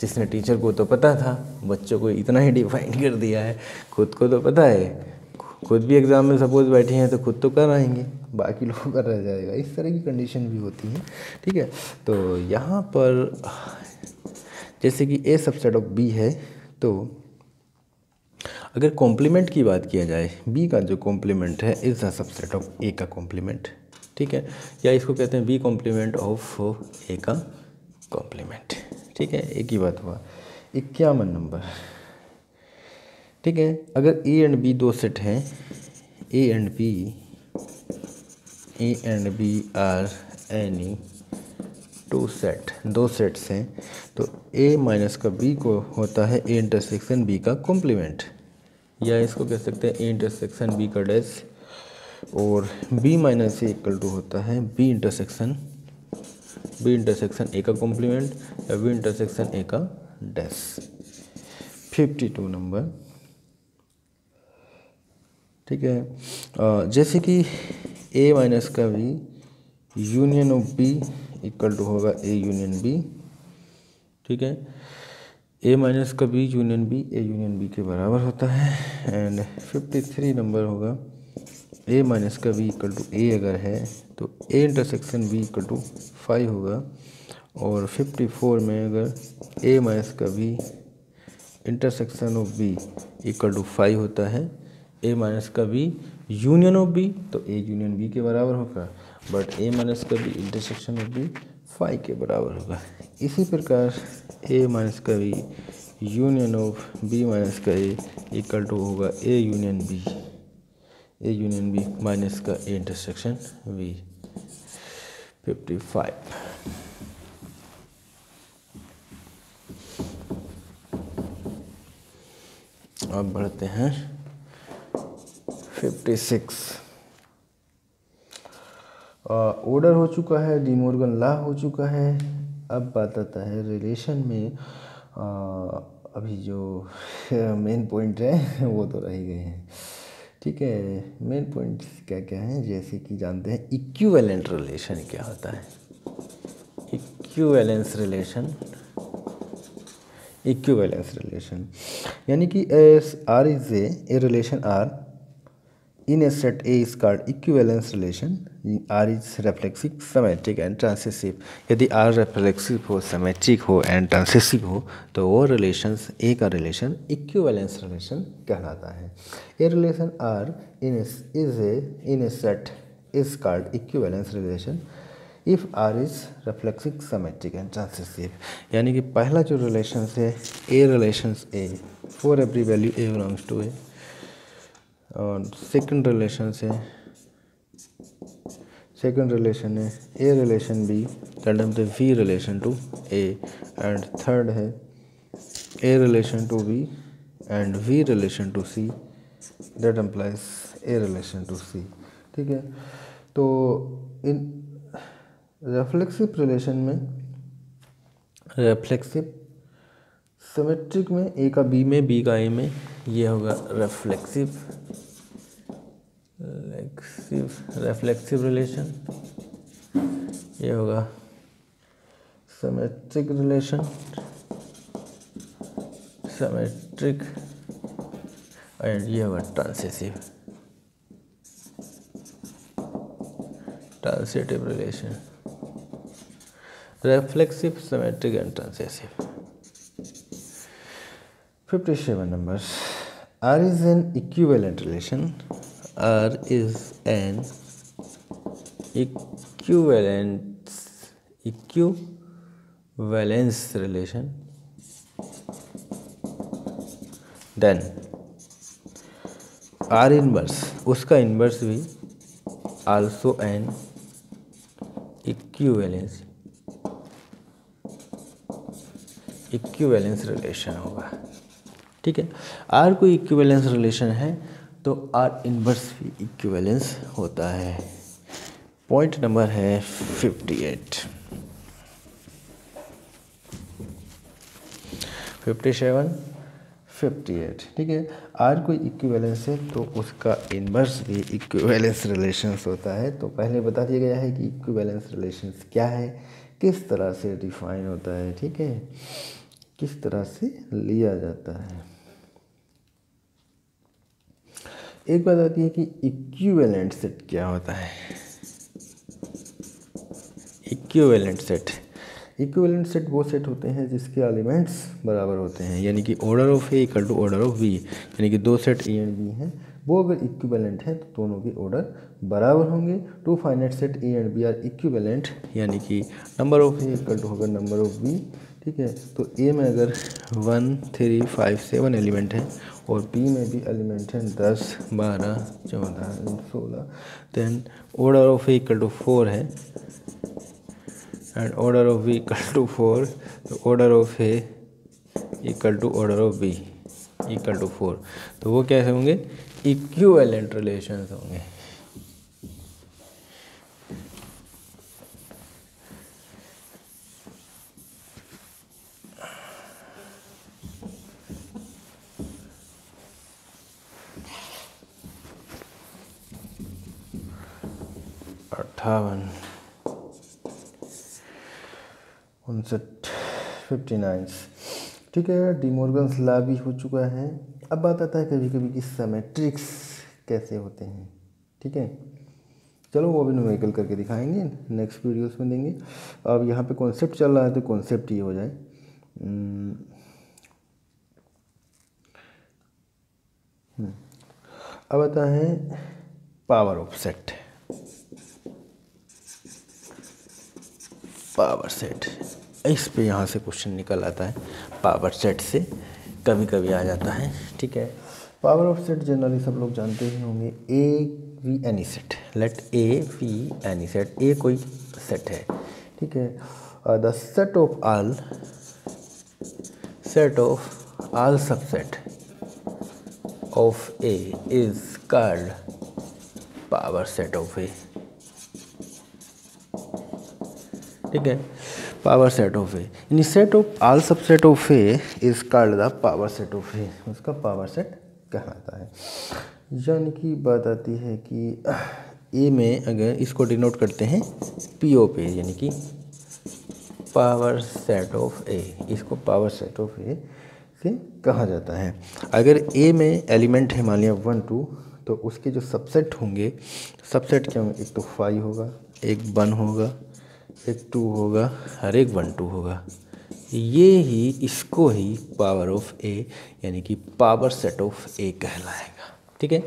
जिसने टीचर को तो पता था, बच्चों को इतना ही डिफाइन कर दिया है, खुद को तो पता है, खुद भी एग्ज़ाम में सपोज बैठे हैं तो खुद तो कर आएंगे, बाकी लोगों का रह जाएगा, इस तरह की कंडीशन भी होती है। ठीक है, तो यहाँ पर जैसे कि ए सबसेट ऑफ बी है, तो अगर कॉम्प्लीमेंट की बात किया जाए, बी का जो कॉम्प्लीमेंट है इज़ द सबसेट ऑफ ए का कॉम्प्लीमेंट। ठीक है, या इसको कहते हैं बी कॉम्प्लीमेंट ऑफ ए का कॉम्प्लीमेंट। ठीक है, एक ही बात हुआ। 51 नंबर। ठीक है, अगर ए एंड बी दो सेट हैं, A and B are any two set, दो सेट्स हैं, तो ए माइनस का बी को होता है ए इंटरसेक्शन बी का कॉम्प्लीमेंट, या इसको कह सकते हैं ए इंटरसेक्शन बी का डैश, और B minus A equal to होता है बी इंटरसेक्शन ए का कॉम्प्लीमेंट, या बी इंटरसेक्शन ए का डैश। 52 नंबर। ठीक है, जैसे कि ए माइनस का B union of B equal to होगा ए यूनियन बी। ठीक है, ए माइनस का बी यूनियन बी के बराबर होता है। एंड 53 नंबर होगा, ए माइनस का बी इक्वल टू ए अगर है तो A intersection B equal to 5 होगा, और 54 में अगर ए माइनस का B intersection of B equal to 5 होता है, ए माइनस का बी यूनियन ऑफ बी तो ए यूनियन बी के बराबर होगा, बट ए माइनस का बी इंटरसेक्शन ऑफ बी 5 के बराबर होगा। इसी प्रकार ए माइनस का B union of B minus का ए इक्वल टू होगा ए यूनियन बी माइनस का ए इंटरसेक्शन बी। 55। अब बढ़ते हैं 56। ऑर्डर हो चुका है, डी मॉर्गन लॉ हो चुका है। अब बात आता है रिलेशन में। अभी जो मेन पॉइंट है वो तो रह ही गए हैं। ठीक है, मेन पॉइंट क्या क्या हैं, जैसे कि जानते हैं इक्विवेलेंट रिलेशन क्या होता है। इक्विवेलेंस रिलेशन यानी कि R is a relation R in A set A is called equivalence relation. R is reflexive, symmetric and transitive. यदि आर रेफ्लेक्सिव हो, सिमेट्रिक हो एंड ट्रांसेसिव हो तो वो रिलेशंस ए का रिलेशन इक्विवेलेंस रिलेशन कहलाता है। A relation R in A set is called equivalence relation if R is reflexive, symmetric and transitive. यानी कि पहला जो रिलेशन है a relations a for every value A belongs to A, और second relation है a relation B that is the be relation to A, and third है a relation to B and be relation to C that implies a relation to C. ठीक है, तो इन रेफ्लेक्सिव relation में, रेफ्लेक्सिव symmetric में ए का B में, B का ए में, ये होगा रेफ्लेक्सिव रिलेशन, ये होगा सिमेट्रिक रिलेशन, एंड ये होगा transitive relation. Reflexive, symmetric and transitive. 57 number. R is an equivalent relation. R is an equivalence valence relation, then R inverse, उसका इनवर्स भी आल्सो एन इक्विवेलेंस रिलेशन होगा। ठीक है, आर कोई इक्विवेलेंस रिलेशन है तो आर इनवर्स भी equivalence होता है। पॉइंट नंबर है 58, 57, 58। ठीक है, आर कोई इक्विवेलेंस है तो उसका इनवर्स भी इक्विवेलेंस रिलेशंस होता है। तो पहले बता दिया गया है कि इक्विवेलेंस रिलेशंस क्या है, किस तरह से डिफाइन होता है, ठीक है, किस तरह से लिया जाता है। एक बात आती है कि इक्विवेलेंट सेट क्या होता है। इक्विवेलेंट सेट वो सेट होते हैं जिसके एलिमेंट्स बराबर होते हैं, यानी कि order of A equal to order of B, यानी कि दो सेट ए एंड बी हैं, वो अगर इक्विवेलेंट है तो दोनों के ऑर्डर बराबर होंगे। Two finite set A and B are equivalent, यानी कि number of A equal to होगा नंबर ऑफ बी। ठीक है, तो ए में अगर 1, 3, 5, 7 एलिमेंट हैं और बी में भी एलिमेंट हैं 10, 12, 14, 16, then order of A equal to 4 है and order of B equal to 4, तो order of A equal to order of B equal to 4, तो वो कैसे होंगे, इक्विवेलेंट रिलेशंस होंगे। अट्ठावन 59, 59। ठीक है, डिमॉर्गन्स लॉ भी हो चुका है। अब बात आता है कभी कभी कि सिमेट्रिक्स कैसे होते हैं। ठीक है, चलो वो भी न्यूमेरिकल करके दिखाएंगे, नेक्स्ट वीडियोस में देंगे। अब यहाँ पे कॉन्सेप्ट चल रहा है तो कॉन्सेप्ट ये हो जाए। अब आता है power of set. Power set, इस पे यहाँ से क्वेश्चन निकल आता है, पावर सेट से कभी कभी आ जाता है। ठीक है, पावर ऑफ सेट जनरली सब लोग जानते ही होंगे, A be any set, let A be any set, A कोई सेट है। ठीक है, the set of all subset of A is called power set of A. ठीक है, पावर सेट ऑफ ए, यानी set of all subset of A is called the power set of A, उसका power set कहलाता है। यानी कि बात आती है कि ए में अगर इसको डिनोट करते हैं पी ऑफ ए, यानी कि पावर सेट ऑफ ए, इसको पावर सेट ऑफ ए से कहा जाता है। अगर ए में एलिमेंट है मान लिया 1, 2, तो उसके जो सबसेट होंगे, सबसेट क्या होंगे, एक तो 5 होगा, एक 1 होगा, एक 2 होगा और एक 1, 2 होगा। ये ही इसको ही पावर ऑफ ए यानी कि पावर सेट ऑफ ए कहलाएगा। ठीक है,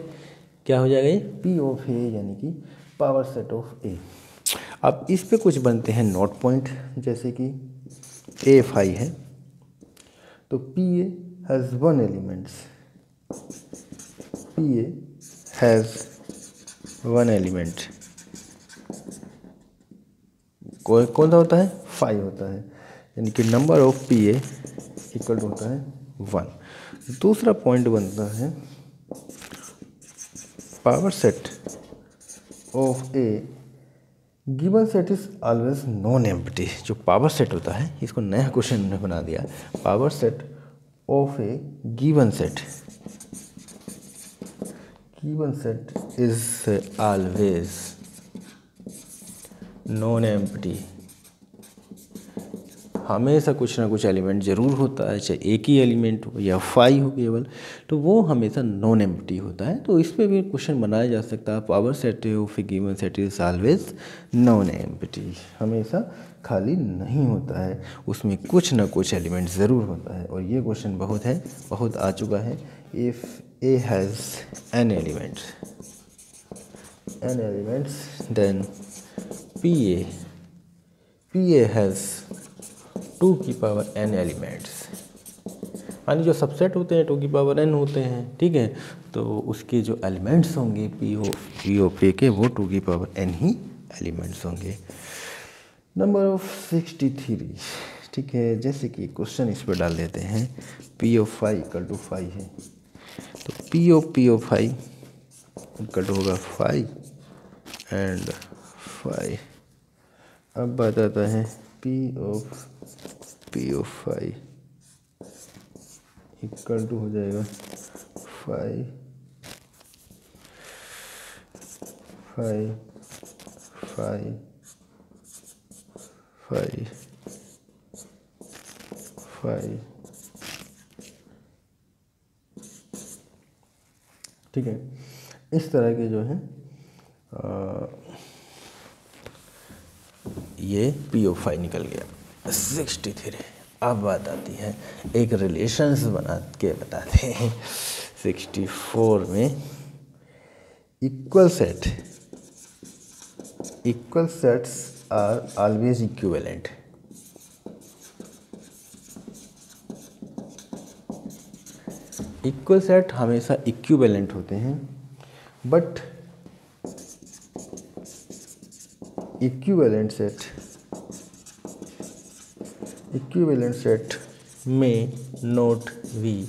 क्या हो जाएगा ये, पी ऑफ ए यानी कि पावर सेट ऑफ ए। अब इस पे कुछ बनते हैं नोट पॉइंट, जैसे कि ए 5 है तो P A has 1 elements, P A has 1 element, कौन सा होता है, 5 होता है, यानी कि number of P A equal होता है 1। दूसरा पॉइंट बनता है power set of A given set is always non empty. जो पावर सेट होता है, इसको नया क्वेश्चन ने बना दिया, power set of A given set is always non empty. हमेशा कुछ ना कुछ एलिमेंट ज़रूर होता है, चाहे एक ही एलिमेंट हो या 5 हो केवल, तो वो हमेशा नॉन एम्प्टी होता है। तो इस पे भी क्वेश्चन बनाया जा सकता है, power set of A given set is always non empty, हमेशा खाली नहीं होता है, उसमें कुछ ना कुछ एलिमेंट ज़रूर होता है। और ये क्वेश्चन बहुत आ चुका है। If A has N elements then P A has 2 की पावर n एलिमेंट्स, यानी जो सबसेट होते हैं 2 की पावर n होते हैं, ठीक है। तो उसके जो एलिमेंट्स होंगे पी ऑफ ए के, वो 2 की पावर n ही एलिमेंट्स होंगे। नंबर ऑफ 63, ठीक है। जैसे कि क्वेश्चन इस पर डाल देते हैं, पी ऑफ 5 इक्वल टू 5 है, तो पी ऑफ 5 इक्वल टू होगा 5 एंड 5। अब बात आता है पी ऑफ 5 इक्वल टू हो जाएगा 5 5 5 5 5, ठीक है। इस तरह के जो है ये पी ऑफ 5 निकल गया 63। अब बात आती है, एक रिलेशंस बना के बताते हैं 64 में, equal sets are always equivalent. Equal set हमेशा इक्विवेलेंट होते हैं, but equivalent set may not be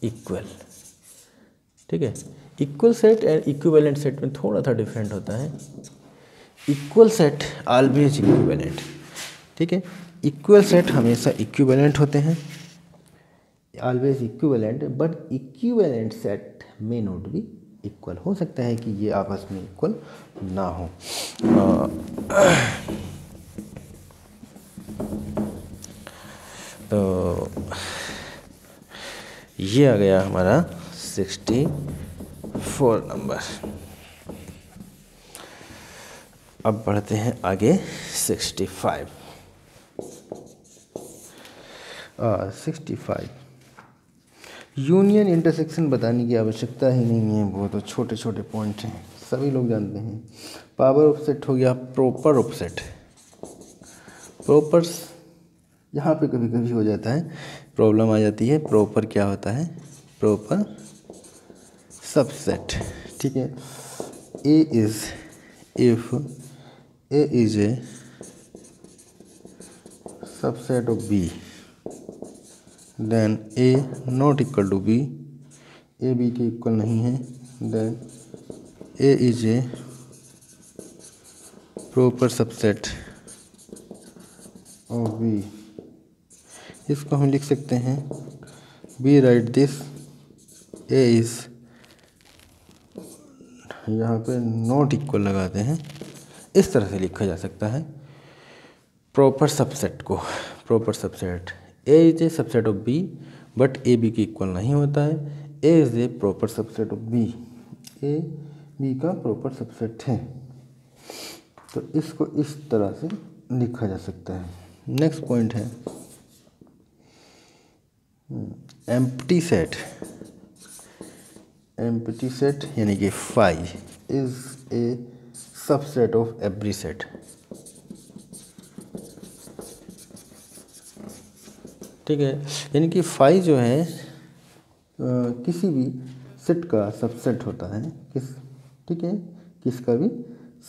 equal, ठीक है। Equal set and equivalent set में थोड़ा सा डिफरेंट होता है। इक्वल सेट ऑलवेज इक्विवेलेंट, ठीक है। इक्वल सेट हमेशा इक्विवेलेंट होते हैं, always equivalent, but equivalent set may not be equal. हो सकता है कि ये आपस में इक्वल ना हो। तो ये आ गया हमारा 64 नंबर। अब बढ़ते हैं आगे 65। 65 यूनियन इंटरसेक्शन बताने की आवश्यकता ही नहीं है, बहुत तो छोटे छोटे पॉइंट हैं, सभी लोग जानते हैं। पावर ऑफसेट हो गया प्रॉपर ऑफसेट। प्रॉपर्स यहाँ पे कभी कभी हो जाता है, प्रॉब्लम आ जाती है। प्रॉपर क्या होता है? प्रॉपर सबसेट, ठीक है। A is if A is a subset of B, then A not equal to B, A B के इक्वल नहीं है, then A is a proper subset of B. इसको हम लिख सकते हैं, be write this, A is, यहाँ पे नॉट इक्वल लगाते हैं, इस तरह से लिखा जा सकता है प्रॉपर सबसेट को। Proper subset, A is a subset of B but A B के इक्वल नहीं होता है। A is a proper subset of B, A B का प्रॉपर सबसेट है, तो इसको इस तरह से लिखा जा सकता है। नेक्स्ट पॉइंट है एम्प्टी सेट। एम्प्टी सेट यानी कि phi is a subset of every set, ठीक है। यानी कि फाई जो है किसी भी सेट का सबसेट होता है, ठीक है, किसका भी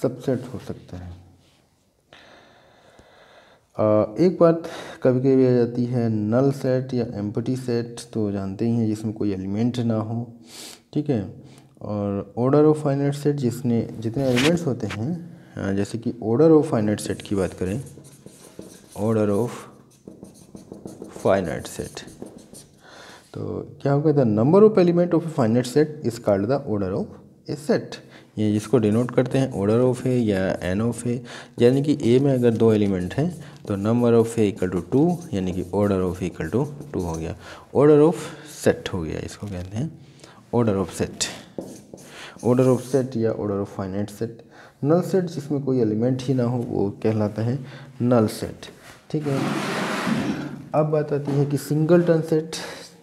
सबसेट हो सकता है। एक बात कभी कभी आ जाती है नल सेट या एम्प्टी सेट, तो जानते ही हैं जिसमें कोई एलिमेंट ना हो, ठीक है। और ऑर्डर ऑफ फाइनाइट सेट जिसने जितने एलिमेंट्स होते हैं, जैसे कि ऑर्डर ऑफ फाइनाइट सेट की बात करें, ऑर्डर ऑफ फाइनाइट सेट, तो क्या होगा, the number of element of A finite set is called the order of A set. ये जिसको डिनोट करते हैं ऑर्डर ऑफ ए या एन ऑफ ए, यानी कि ए में अगर 2 एलिमेंट हैं तो number of A equal to 2, यानी कि order of A equal to 2 हो गया, ऑर्डर ऑफ सेट हो गया। इसको कहते हैं order of set, order of set या order of finite set. Null set जिसमें कोई एलिमेंट ही ना हो वो कहलाता है नल सेट, ठीक है। अब बात आती है कि सिंगलटन सेट,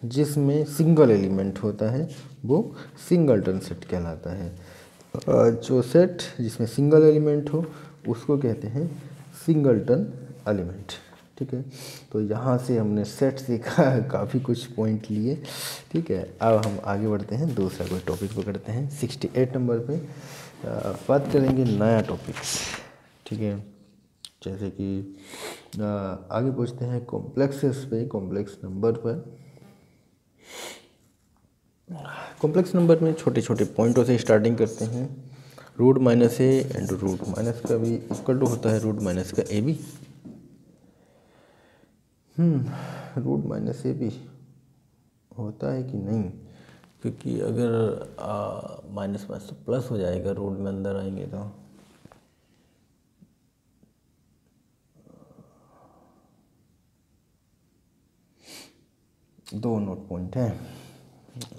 जिसमें सिंगल एलिमेंट होता है वो सिंगलटन सेट कहलाता है। जो सेट जिसमें सिंगल एलिमेंट हो उसको कहते हैं सिंगलटन एलिमेंट, ठीक है। तो यहाँ से हमने सेट सीखा, काफ़ी कुछ पॉइंट लिए, ठीक है। अब हम आगे बढ़ते हैं, दूसरा कोई टॉपिक पकड़ते हैं। 68 नंबर पे बात करेंगे नया टॉपिक्स, ठीक है। जैसे कि आगे पूछते हैं कॉम्प्लेक्सेस पे, कॉम्प्लेक्स नंबर पर। कॉम्प्लेक्स नंबर में छोटे छोटे पॉइंटों से स्टार्टिंग करते हैं। Root minus A and root minus का भी इक्वल टू होता है रूट माइनस का A B. Root minus A B होता है कि नहीं, क्योंकि अगर माइनस माइनस तो प्लस हो जाएगा, रूट में अंदर आएंगे तो। दो नोट पॉइंट हैं।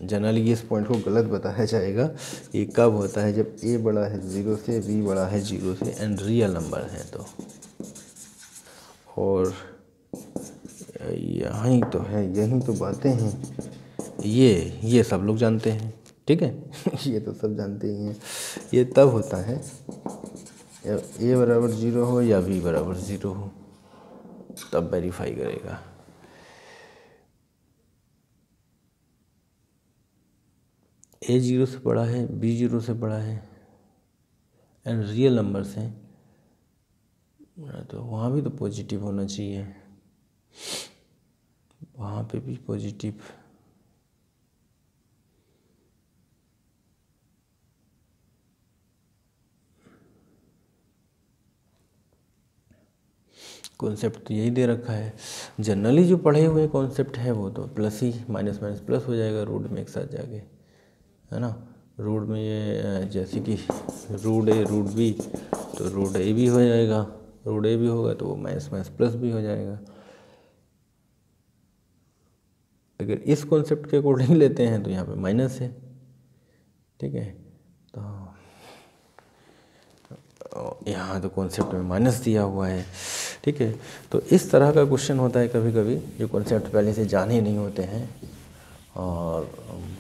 जनरली इस पॉइंट को गलत बताया जाएगा। ये कब होता है, जब ए बड़ा है 0 से, बी बड़ा है 0 से एंड रियल नंबर है तो। और यहीं तो है, यही तो बातें हैं। ये सब लोग जानते हैं, ठीक है। ये तो सब जानते ही हैं। ये तब होता है ए बराबर 0 हो या बी बराबर 0 हो, तब वेरीफाई करेगा। ए 0 से बड़ा है, बी 0 से बड़ा है एंड रियल नंबर्स हैं, तो वहाँ भी तो पॉजिटिव होना चाहिए, वहाँ पे भी पॉजिटिव। कॉन्सेप्ट तो यही दे रखा है। जनरली जो पढ़े हुए कॉन्सेप्ट है वो तो प्लस ही, माइनस माइनस प्लस हो जाएगा रूट में एक साथ जाके, है ना। रूट में ये जैसे कि रूट ए रूट बी, तो रूट ए भी हो जाएगा, रूट ए भी होगा तो वो माइनस माइनस प्लस भी हो जाएगा। अगर इस कॉन्सेप्ट के अकॉर्डिंग लेते हैं तो यहाँ पे माइनस है, ठीक है। तो यहाँ तो कॉन्सेप्ट में माइनस दिया हुआ है, ठीक है। तो इस तरह का क्वेश्चन होता है कभी कभी, जो कॉन्सेप्ट पहले से जाने नहीं होते हैं और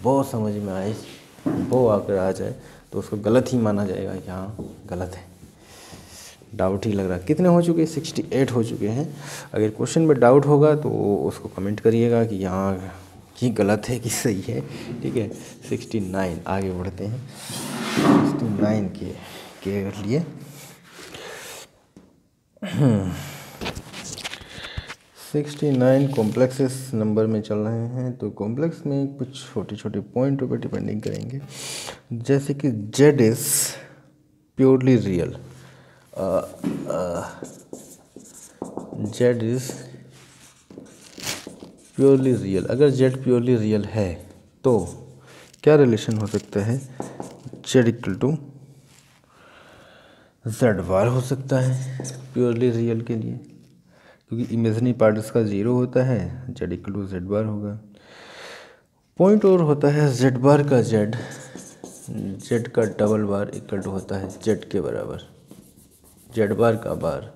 वो समझ में आए, वो आकर आ जाए तो उसको गलत ही माना जाएगा कि हाँ गलत है, डाउट ही लग रहा है। कितने हो चुके हैं? 68 हो चुके हैं। अगर क्वेश्चन में डाउट होगा तो उसको कमेंट करिएगा कि यहाँ ये गलत है कि सही है, ठीक है। 69 आगे बढ़ते हैं 69 के लिए। 69 कॉम्प्लेक्सेस नंबर में चल रहे हैं, तो कॉम्प्लेक्स में कुछ छोटे छोटे पॉइंटों पर डिपेंडिंग करेंगे। जैसे कि Z is purely real, Z is purely real. अगर जेड प्योरली रियल है तो क्या रिलेशन हो सकता है? जेड इक्वल टू जेड बार हो सकता है प्योरली रियल के लिए, क्योंकि इमेजिनरी पार्ट इसका 0 होता है, जेड इक्वल टू जेड बार होगा। पॉइंट और होता है जेड बार का जेड, जेड का डबल बार इक्वल टू होता है जेड के बराबर, जेड बार का बार,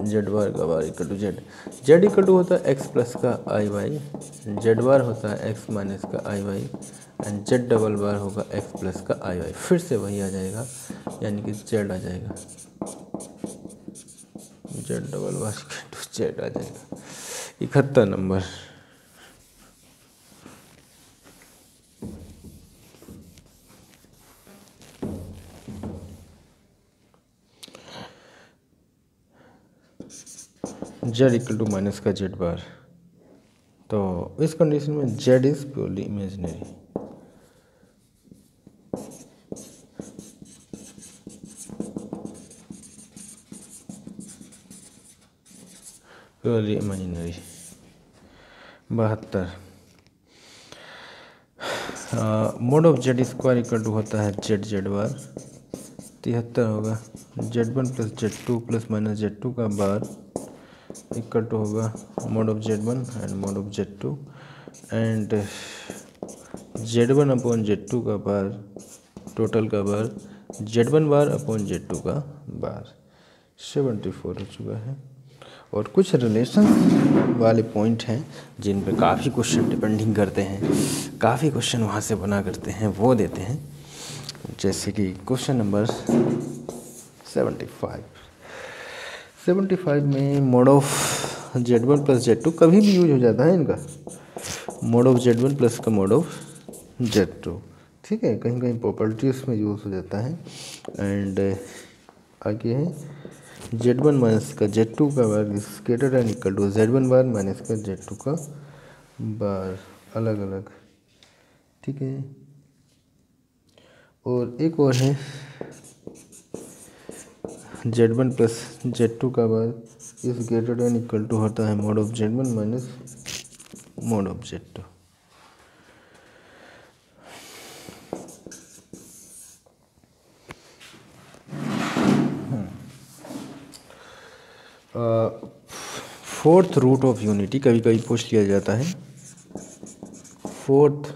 जेड बार का bar equal to Z. Z equal to होता है एक्स प्लस का आई वाई, जेड बार होता है एक्स माइनस का i Y and Z double बार होगा एक्स प्लस का आई वाई। फिर से वही आ जाएगा, यानी कि जेड आ जाएगा, Z double bar equal to Z आ जाएगा। 71 number. Z equal to minus का जेड बार, तो इस कंडीशन में Z is purely imaginary. Purely imaginary. 72 mod of Z square equal to होता है जेड जेड बार। 73 होगा Z1 plus Z2 plus minus Z2 का बार इक्वल टू होगा mode of Z1 and mod of Z2 and Z1 upon Z2 का बार, total का बार Z1 bar upon Z2 का बार। 74 हो चुका है। और कुछ रिलेशन वाले पॉइंट हैं जिन पे काफ़ी क्वेश्चन डिपेंडिंग करते हैं, काफ़ी क्वेश्चन वहाँ से बना करते हैं, वो देते हैं। जैसे कि क्वेश्चन नंबर 75 में mode of Z1 plus Z2 कभी भी यूज हो जाता है इनका, मोड ऑफ Z1 प्लस का मोड ऑफ Z2, ठीक है, कहीं कहीं प्रॉपर्टीज में यूज हो जाता है। एंड आगे है Z1 माइनस का Z2 का bar is greater and equal to Z1 bar minus का Z2 का बार, अलग अलग, ठीक है। और एक और है Z1 प्लस Z2 का bar is greater than equal to होता है mod of Z1 minus mod of Z2। Fourth root of unity कभी कभी पूछ लिया जाता है, fourth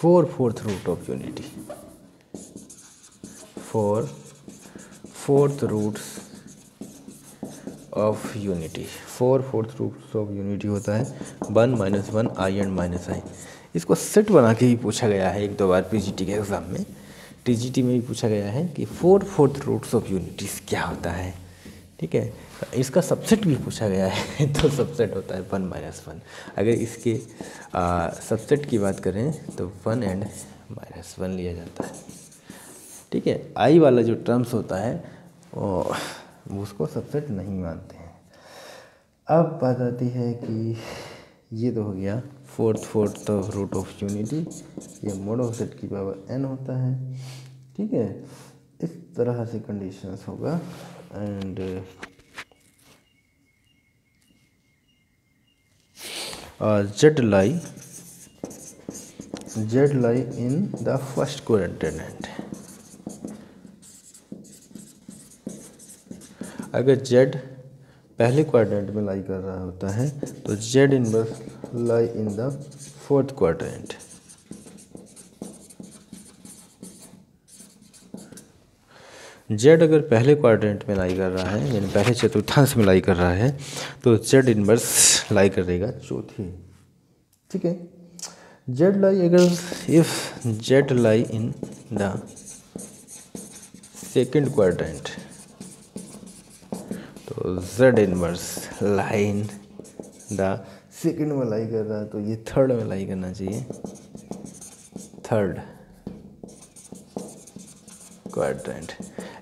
root of unity, fourth roots of unity, fourth roots of unity होता है 1 minus 1 i and minus i. इसको सेट बना के भी पूछा गया है एक दो बार पीजीटी के एग्ज़ाम में, टीजीटी में भी पूछा गया है कि फोर्थ रूट्स ऑफ यूनिटीज़ क्या होता है, ठीक है। इसका सबसेट भी पूछा गया है तो सबसेट होता है 1 माइनस 1। अगर इसके सबसेट की बात करें तो 1 एंड माइनस 1 लिया जाता है, ठीक है। आई वाला जो टर्म्स होता है वो उसको सबसेट नहीं मानते हैं। अब बात आती है कि ये तो हो गया फोर्थ रूट ऑफ यूनिटी, ये मोड ऑफ सेट की पावर n होता है, ठीक है। इस तरह से कंडीशंस होगा। And Z lie in the first quadrant। अगर Z पहले क्वाड्रेंट में लाई कर रहा होता है तो Z inverse lie in the fourth quadrant. Z अगर पहले क्वाड्रेंट में लाई कर रहा है, यानी पहले चतुर्थांश में लाई कर रहा है, तो Z इनवर्स लाई करेगा चौथी, ठीक है। Z लाई अगर if Z lie in the second quadrant तो Z inverse lie in the second में लाई कर रहा है तो ये थर्ड में लाई करना चाहिए, थर्ड क्वाड्रेंट।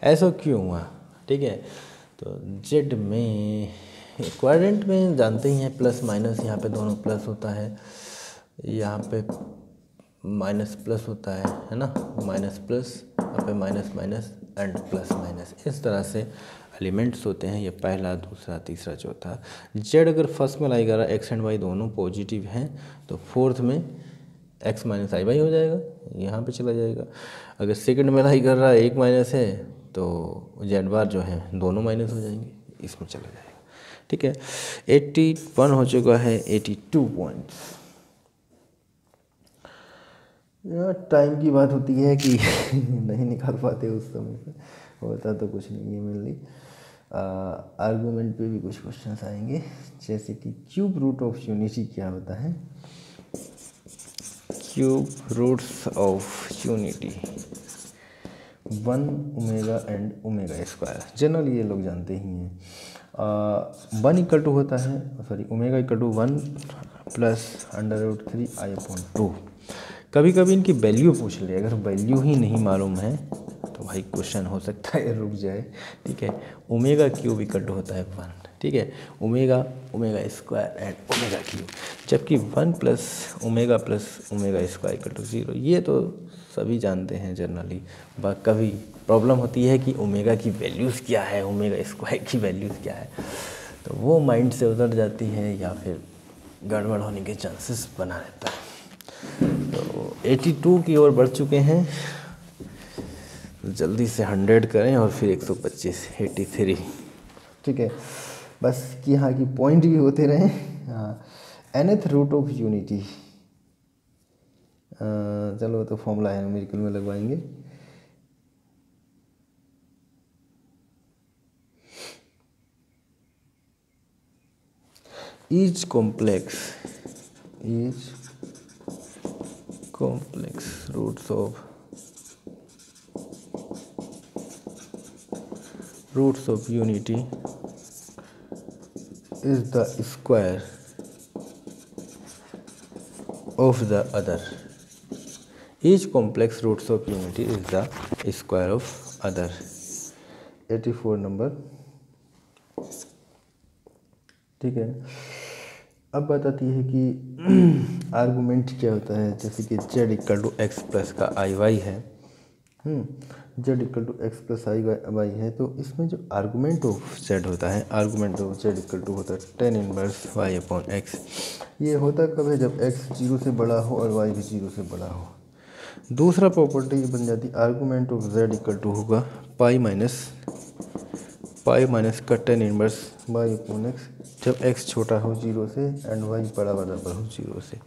ऐसा क्यों हुआ, ठीक है। तो Z में क्वाड्रेंट में जानते ही हैं प्लस माइनस, यहाँ पे दोनों प्लस होता है, यहाँ पे माइनस प्लस होता है ना, माइनस प्लस, यहाँ पे minus minus and plus minus, इस तरह से एलिमेंट्स होते हैं, ये पहला दूसरा तीसरा चौथा। Z अगर फर्स्ट में लाई कर रहा है, एक्स एंड वाई दोनों पॉजिटिव हैं तो फोर्थ में x माइनस आई वाई हो जाएगा, यहाँ पे चला जाएगा। अगर सेकंड में लाई कर रहा है, एक माइनस है तो Z बार जो है दोनों माइनस हो जाएंगे, इसमें चला जाएगा, ठीक है। 81 हो चुका है, 82 पॉइंट्स। यार टाइम की बात होती है कि नहीं निकाल पाते उस समय पे, होता तो कुछ नहीं है मेनली। आर्गूमेंट पे भी कुछ क्वेश्चंस आएंगे, जैसे कि क्यूब रूट ऑफ यूनिटी क्या होता है। Cube roots of unity 1 omega and omega square, generally ये लोग जानते ही हैं। 1 इक्वल टू होता है, sorry omega equal to 1 plus √3 i upon 2। कभी कभी इनकी वैल्यू पूछ ले, अगर वैल्यू ही नहीं मालूम है तो भाई क्वेश्चन हो सकता है रुक जाए, ठीक है। ओमेगा क्यूब इक्वल टू होता है 1, ठीक है, omega square and omega cube, जबकि 1 plus omega square equal to 0, ये तो सभी जानते हैं जनरली। कभी प्रॉब्लम होती है कि ओमेगा की वैल्यूज़ क्या है, ओमेगा स्क्वायर की वैल्यूज़ क्या है, तो वो माइंड से उतर जाती है या फिर गड़बड़ होने के चांसेस बना रहता है। तो 82 की ओर बढ़ चुके हैं, जल्दी से 100 करें और फिर 125, 83, ठीक है। बस कि हाँ कि पॉइंट भी होते रहें। हाँ, nth रूट ऑफ यूनिटी, चलो तो फॉर्मूला है, न्यूमेरिकल में लगवाएंगे। Each complex roots of unity is the square of the other. Each complex roots of unity is the square of other. 84 number, ठीक है। अब बात आती है कि आर्गूमेंट क्या होता है। जैसे कि z equal to x plus का आई वाई है, z equal to x plus i y है, तो इसमें जो आर्गूमेंट ऑफ z होता है, argument of z equal to होता है tan inverse y upon x। ये होता कब है, जब x 0 से बड़ा हो और y भी 0 से बड़ा हो। दूसरा प्रॉपर्टी बन जाती argument of z equal to होगा पाई माइनस का tan inverse y upon x, जब x छोटा हो 0 से एंड y बड़ा बराबर हो 0 से।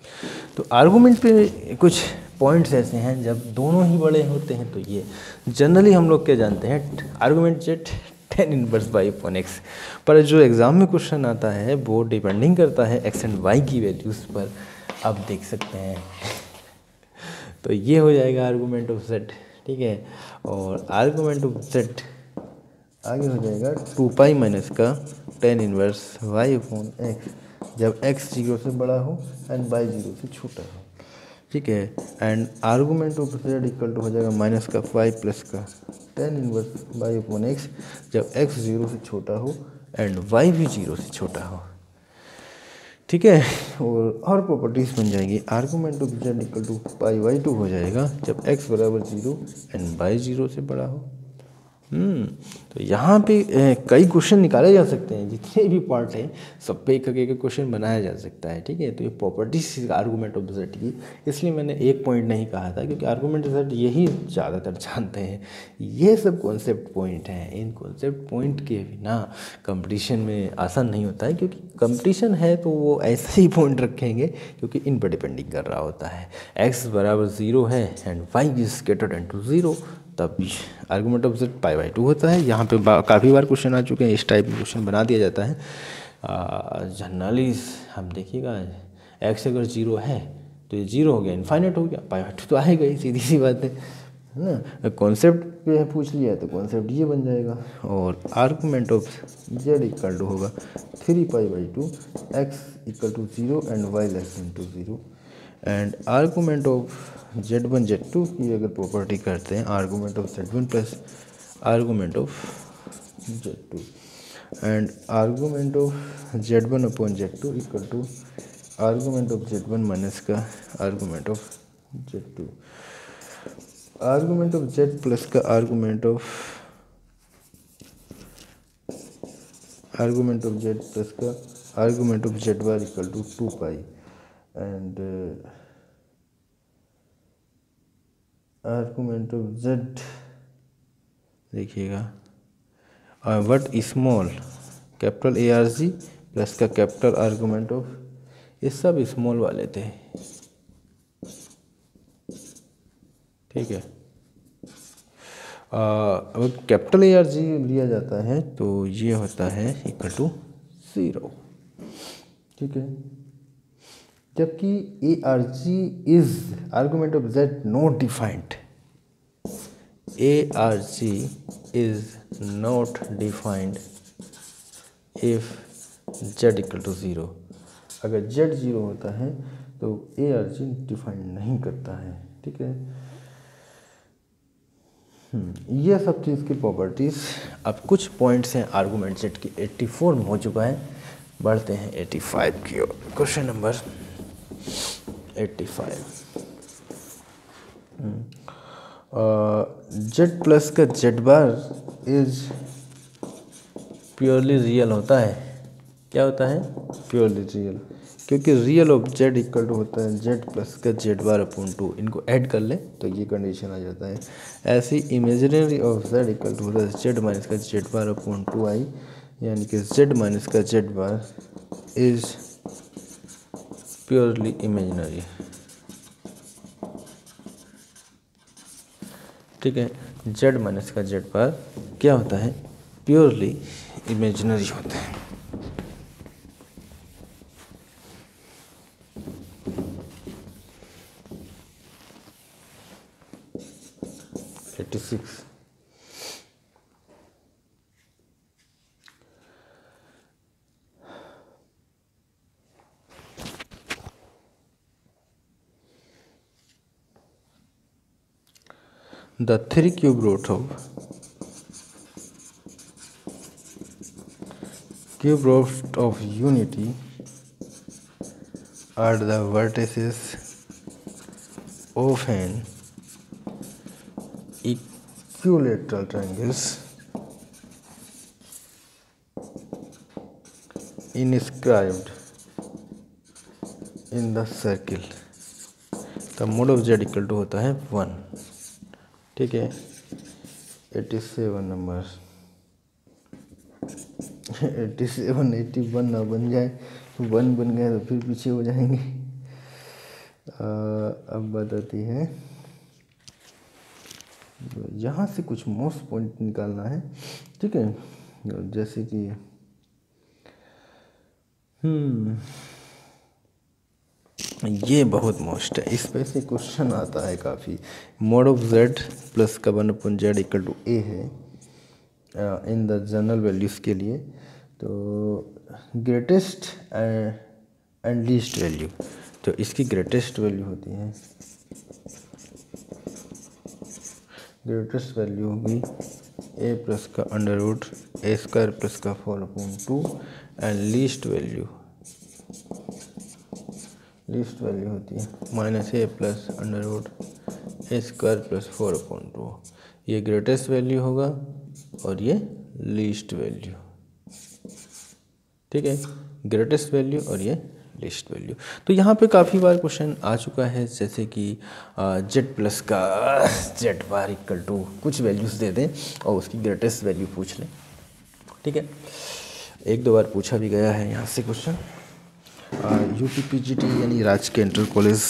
तो आर्गूमेंट पे कुछ पॉइंट्स ऐसे हैं जब दोनों ही बड़े होते हैं, तो ये जनरली हम लोग क्या जानते हैं, argument jet ten inverse y upon x. पर जो एग्ज़ाम में क्वेश्चन आता है वो डिपेंडिंग करता है x एंड y की वैल्यूज़ पर, आप देख सकते हैं। तो ये हो जाएगा आर्गूमेंट ऑफ z, ठीक है। और आर्गूमेंट ऑफ z आगे हो जाएगा टू पाई माइनस का tan inverse y upon x, जब x 0 से बड़ा हो एंड y 0 से छोटा हो, ठीक है। And argument of z equal to हो जाएगा माइनस का 5 प्लस का tan inverse y upon x, जब x 0 से छोटा हो एंड y भी 0 से छोटा हो, ठीक है। और प्रॉपर्टीज़ बन जाएगी argument of z equal to pi by two हो जाएगा जब x बराबर 0 एंड y 0 से बड़ा हो। तो यहाँ पे कई क्वेश्चन निकाले जा सकते हैं, जितने भी पार्ट हैं सब पे एक एक क्वेश्चन बनाया जा सकता है, ठीक है। तो ये प्रॉपर्टीज आर्गूमेंट ऑफ z की, इसलिए मैंने एक पॉइंट नहीं कहा था, क्योंकि आर्गूमेंट ऑफ z यही ज़्यादातर जानते हैं। ये सब कॉन्सेप्ट पॉइंट हैं, इन कॉन्सेप्ट पॉइंट के बिना कंपटीशन में आसान नहीं होता है, क्योंकि कंपटीशन है तो वो ऐसे ही पॉइंट रखेंगे क्योंकि इन पर डिपेंडिंग कर रहा होता है। x बराबर 0 है and y is greater than to 0, तब argument of z pi by two होता है। यहाँ पे काफ़ी बार क्वेश्चन आ चुके हैं, इस टाइप में क्वेश्चन बना दिया जाता है। जनरली हम देखिएगा x अगर 0 है तो ये 0 हो गया, इनफाइनाइट हो गया, पाई बाई टू तो आएगा ही, सीधी सी बात है ना। कॉन्सेप्ट पे पूछ लिया तो कॉन्सेप्ट ये बन जाएगा। और argument of z equal to होगा 3 pi by two, x equal to 0 and y less than to 0। And argument of z1 z2 की अगर प्रॉपर्टी करते हैं, argument of z1 plus argument of z2 and argument of z1 upon z2 equal to argument of z1 minus का argument of z2, argument of z plus का argument of z plus का argument of z bar equal to 2 pi and argument of z देखिएगा what small capital ARG plus का capital argument of, ये सब small वाले थे, ठीक है। अगर कैपिटल ARG लिया जाता है तो ये होता है इक्वल टू 0, ठीक है। जबकि ARG is argument of z not defined, ARG is not defined if z equal to 0। अगर z 0 होता है तो ARG डिफाइंड नहीं करता है, ठीक है। ये सब चीज़ की प्रॉपर्टीज़। अब कुछ पॉइंट्स हैं आर्गूमेंट z की। 84 में हो चुका है, बढ़ते हैं 85 की ओर। क्वेश्चन नंबर 85, z प्लस का z bar is purely real होता है। क्या होता है? प्योरली रियल, क्योंकि real of z equal to होता है z प्लस का z बार अपॉन 2। इनको ऐड कर ले तो ये कंडीशन आ जाता है। ऐसी imaginary of z equal to होता है z माइनस का z बार अपॉन 2i, यानी कि z माइनस का z bar is purely imaginary, ठीक है। z माइनस का z बार क्या होता है? प्योरली इमेजिनरी होता है। The three cube root of unity are the vertices of an equilateral triangles inscribed in the circle। the mode of z equal to होता है 1। ठीक है, 87 नंबर 87 81 ना बन जाए, 1 बन गया तो फिर पीछे हो जाएंगे। अब बताती है, यहाँ से कुछ मोस्ट पॉइंट निकालना है। ठीक है, जैसे कि ये बहुत मोस्ट है, इस पे से क्वेश्चन आता है काफ़ी। मोड ऑफ z प्लस का 1/z इक्वल टू a है इन द जनरल वैल्यूज़ के लिए। तो ग्रेटेस्ट एंड लीस्ट वैल्यू, तो इसकी ग्रेटेस्ट वैल्यू होती है, ग्रेटेस्ट वैल्यू होगी a प्लस का under root a square plus का 4/2 एंड लीस्ट वैल्यू होती है -a plus under root a square plus 4/2। ये ग्रेटेस्ट वैल्यू होगा और ये लीस्ट वैल्यू। ठीक है, ग्रेटेस्ट वैल्यू और ये लीस्ट वैल्यू। तो यहाँ पे काफ़ी बार क्वेश्चन आ चुका है, जैसे कि z प्लस का z बार इक्वल टू कुछ वैल्यूज़ दे दें और उसकी ग्रेटेस्ट वैल्यू पूछ लें। ठीक है, एक दो बार पूछा भी गया है यहाँ से क्वेश्चन। UPPGT यानी राजकीय इंटर कॉलेज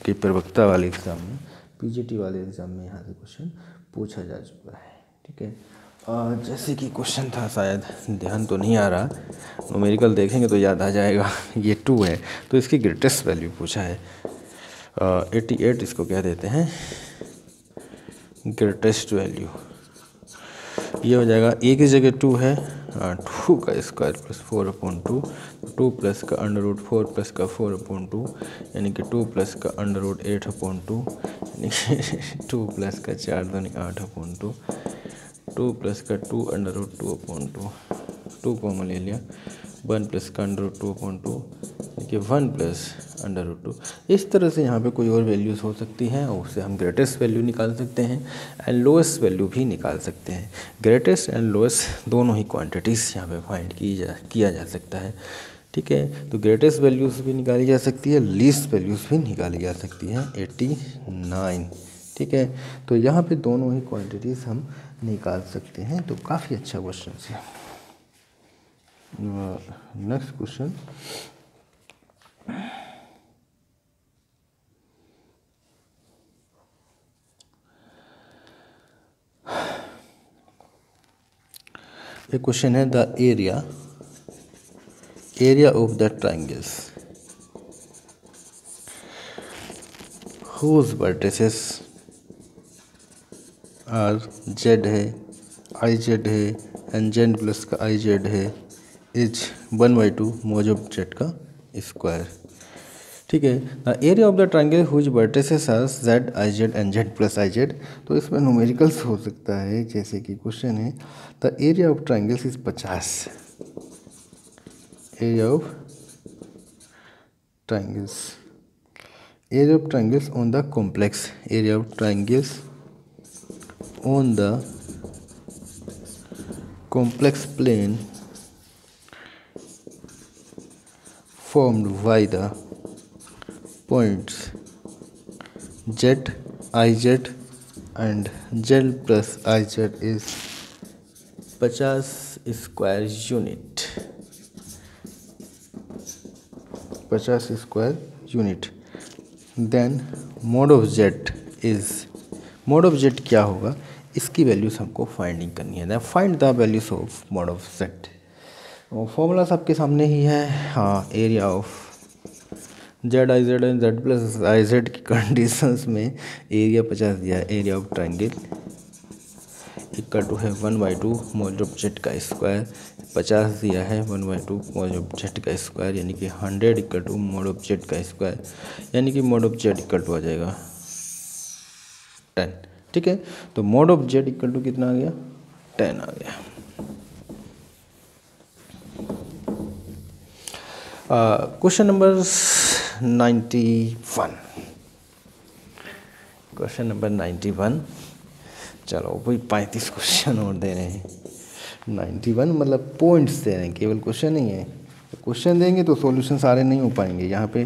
के प्रवक्ता वाले एग्ज़ाम में, PGT वाले एग्ज़ाम में यहाँ से क्वेश्चन पूछा जा चुका है। ठीक है, जैसे कि क्वेश्चन था, शायद ध्यान तो नहीं आ रहा, न्यूमेरिकल देखेंगे तो याद आ जाएगा। ये 2 है तो इसकी ग्रेटेस्ट वैल्यू पूछा है 88, इसको क्या देते हैं ग्रेटेस्ट वैल्यू। ये हो जाएगा a की जगह 2 है, 2 का स्क्वायर प्लस 4/2, 2 प्लस का अंडर रूट 4 प्लस का 4/2 यानी कि 2 प्लस का अंडर रूट 8/2 यानी कि 2 प्लस का 4 दूनी 8/2, 2 प्लस का 2 अंडर रूट 2/2, 2 कॉमन ले लिया, 1 प्लस का अंडर रूट 2/2 यानी कि 1 प्लस अंडर रूट 2। इस तरह से यहाँ पे कोई और वैल्यूज़ हो सकती हैं और उससे हम ग्रेटेस्ट वैल्यू निकाल सकते हैं एंड लोएस्ट वैल्यू भी निकाल सकते हैं। ग्रेटेस्ट एंड लोएस्ट दोनों ही क्वांटिटीज़ यहाँ पे फाइंड किया जा सकता है। ठीक है, तो ग्रेटेस्ट वैल्यूज़ भी निकाली जा सकती है, लीस्ट वैल्यूज़ भी निकाली जा सकती हैं 89। ठीक है, तो यहाँ पे दोनों ही क्वांटिटीज़ हम निकाल सकते हैं। तो काफ़ी अच्छा क्वेश्चन है। नेक्स्ट क्वेश्चन, एक क्वेश्चन है the area of the triangles whose vertices are z है, iz है एंड z प्लस का iz है इज 1/2 मॉड ऑफ z का स्क्वायर। ठीक है, the area of the triangle whose vertices are z iz and z plus iz। तो इसमें numericals हो सकता है, जैसे कि क्वेश्चन है the area of triangles is 50। Area of triangles on the complex area of triangles on the complex plane formed by the points z, iz and z plus iz is 50 square unit। 50 square unit। Then mod of z is, mod of z क्या होगा, इसकी values हमको finding करनी है। Then find the values of mod of z. Formula सबके सामने ही है। हाँ, area of z i z and Z plus i z की कंडीशंस में एरिया 50 दिया है। Area of triangle equal to है 1/2 मॉड ऑफ जेड का स्क्वायर, 50 दिया है 1/2 मॉड ऑफ जेड का स्क्वायर यानी कि 100 equal to mod of Z का स्क्वायर यानी कि mod of Z equal to आ जाएगा 10। ठीक है। तो mod of Z equal to कितना आ गया, 10 आ गया। Question number 91, question number 91। चलो भाई 35 क्वेश्चन और दे रहे हैं। 91 मतलब पॉइंट्स दे रहे हैं, केवल क्वेश्चन नहीं है। क्वेश्चन देंगे तो सॉल्यूशन सारे नहीं हो पाएंगे। यहाँ पे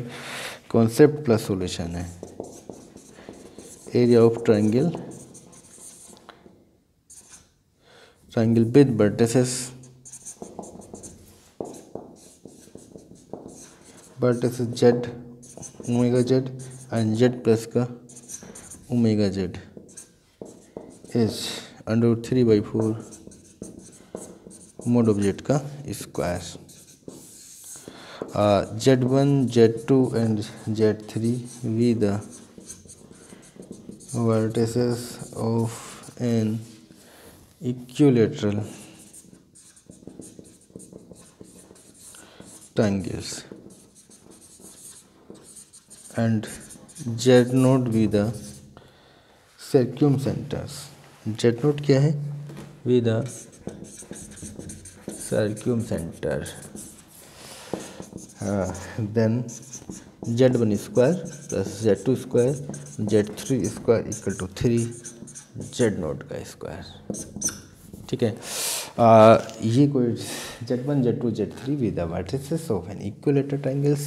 कॉन्सेप्ट प्लस सॉल्यूशन है। Area of triangle, triangle with vertices, vertices Z, omega Z and Z plus का omega Z is √3/4 mod of Z का square. Z1, Z2 and Z3 with the vertices of an equilateral triangles and Z0 with the circumcenters। Z0 क्या है, with the circumcenter। Then Z1 square plus Z2 square Z3 square equal to 3 Z0 का square. ठीक है। ये कोई Z1, Z2, Z3 with the vertices of an equilateral triangles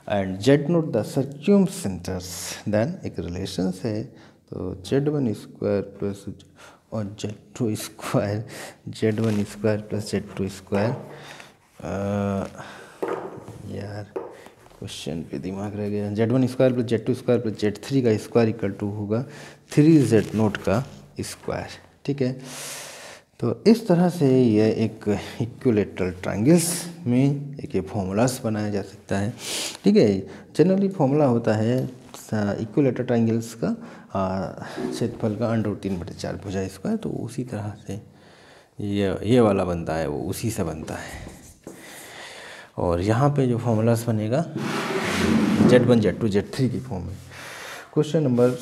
and Z0 the circumcentres, then एक relation है। तो Z1 square plus और Z2 square, Z1 square plus Z2 square. यार क्वेश्चन पे दिमाग रह गया। Z1 square plus Z2 square plus Z3 का स्क्वायर इक्वल टू होगा 3Z0 का स्क्वायर। ठीक है। तो इस तरह से यह एक इक्विलेटरल ट्रायंगल्स में एक फॉर्मूलास बनाया जा सकता है। ठीक है। जनरली फॉर्मूला होता है इक्विलेटरल ट्रायंगल्स का क्षेत्रफल का √3/4 भुजा स्क्वायर। तो उसी तरह से ये वाला बनता है, वो उसी से बनता है। और यहाँ पे जो फॉर्मूलास बनेगा Z1, Z2, Z3 की फॉर्म में। क्वेश्चन नंबर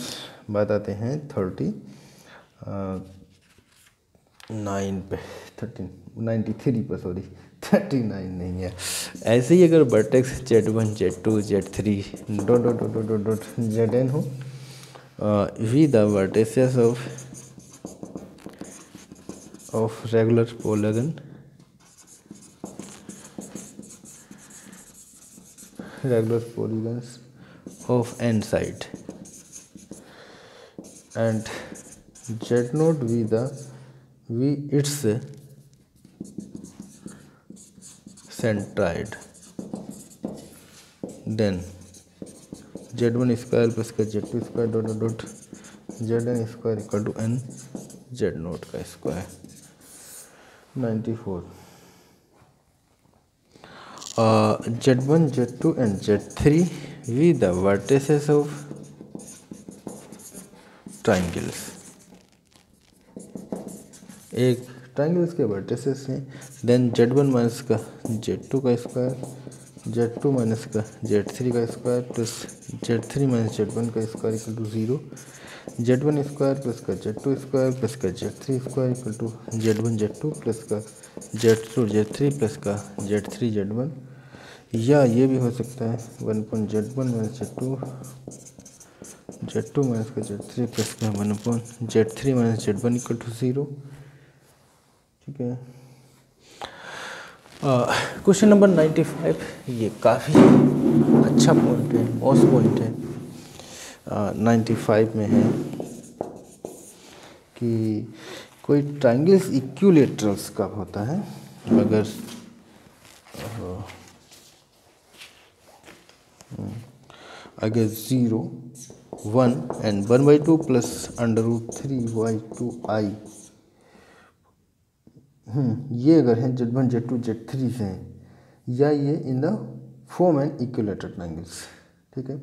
बताते हैं 39 पे, 93 पर, सॉरी 39 नहीं है। ऐसे ही अगर vertex Z1, Z2, Z3 dot Zn हो with the vertices of regular polygon, regular polygons of n side and Z0 with its centroid, then Z1 square plus का Z2 square dot Zn square equal to n Z0 का square. 94 Z1, Z2 and Z3 with the vertices of triangles। एक triangles के vertices हैं। Then Z1 minus का Z2 का square, Z2 minus का Z3 का square plus Z3 minus Z1 का square equal to 0। Z1 square plus का Z2 square plus का Z3 square equal to Z1 Z2 plus का Z2 Z3 प्लस का Z3 Z1। या ये भी हो सकता है 1/Z1 माइनस Z2 माइनस का Z3 प्लस का 1/Z3 minus Z1 equal to 0। ठीक है। क्वेश्चन नंबर 95, ये काफ़ी अच्छा पॉइंट है, मोस्ट पॉइंट है। 95 में है कि कोई ट्रायंगल्स इक्विलेटरल्स कब होता है, अगर 0, 1 एंड 1/2 प्लस √3/2i ये अगर हैं Z1, Z2, Z3 से हैं, या ये in the form and equilateral triangles. ठीक है।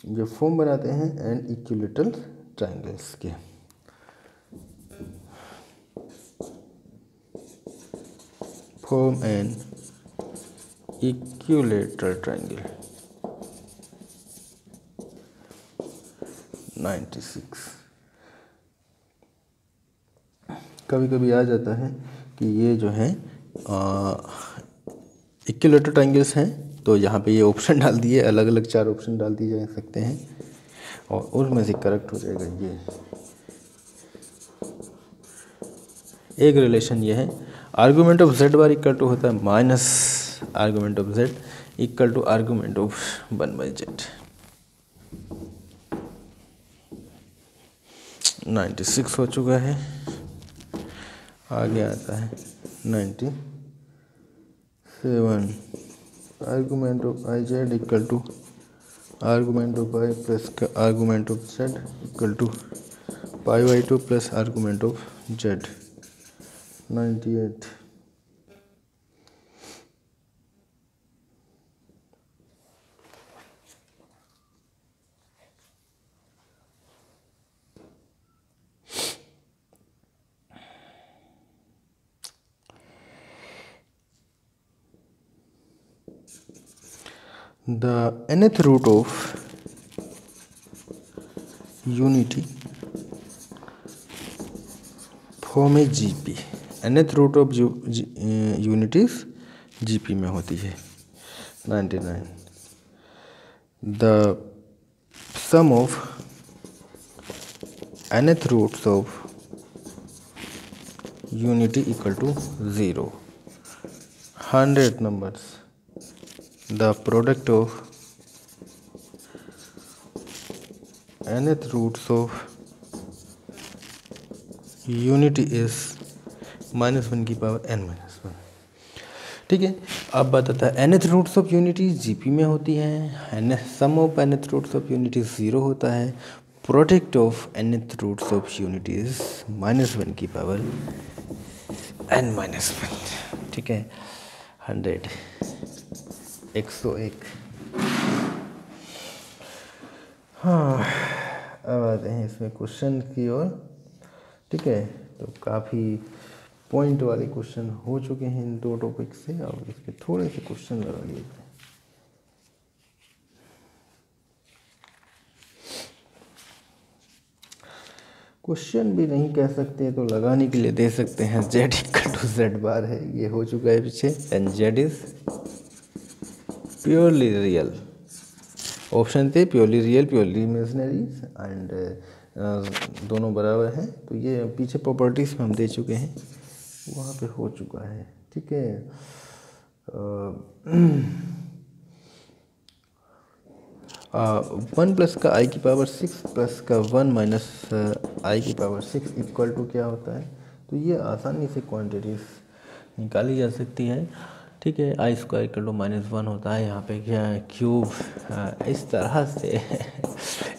जो फॉर्म बनाते हैं एंड इक्विलेटरल ट्रायंगल्स के। Form and equilateral triangle 96। कभी कभी आ जाता है कि ये जो है इक्विलेटरल ट्रायंगल्स हैं, तो यहाँ पे ये ऑप्शन डाल दिए, अलग अलग 4 ऑप्शन डाल दिए जा सकते हैं और उसमें से करेक्ट हो जाएगा ये। एक रिलेशन ये है, argument of Z bar equal to होता है minus argument of Z equal to argument of 1/z। 96 हो चुका है। आगे आता है 97, argument of i Z equal to argument of i plus argument of Z equal to π/2 plus argument of Z. 98, the nth root of unity form a GP। nth root of unities GP में होती है। 99, the sum of nth roots of unity equal to 0। 100 numbers, the product of nth roots of unity is -1 की power n-1। ठीक है, अब बताता है nth roots of unity GP में होती है, sum of nth roots of unity 0 होता है, product of nth roots of unity is -1 की पावर n-1। ठीक है, 100, 101। हाँ, अब आते हैं इसमें क्वेश्चन की ओर। ठीक है, तो काफ़ी पॉइंट वाले क्वेश्चन हो चुके हैं इन 2 टॉपिक से, और इसके थोड़े से क्वेश्चन लगा लिए थे। क्वेश्चन भी नहीं कह सकते तो लगाने के लिए दे सकते हैं, z equal to Z bar है, ये हो चुका है पीछे, and z is purely real. Option थे purely real, purely imaginary, and दोनों बराबर हैं, तो ये पीछे प्रॉपर्टीज में हम दे चुके हैं, वहाँ पे हो चुका है। ठीक है, 1 प्लस का आई की पावर 6 प्लस का 1 माइनस आई की पावर 6 इक्वल टू क्या होता है, तो ये आसानी से क्वांटिटीज निकाली जा सकती है। ठीक है, आई स्क्वायर इक्वल टू -1 होता है, यहाँ पे क्या है क्यूब,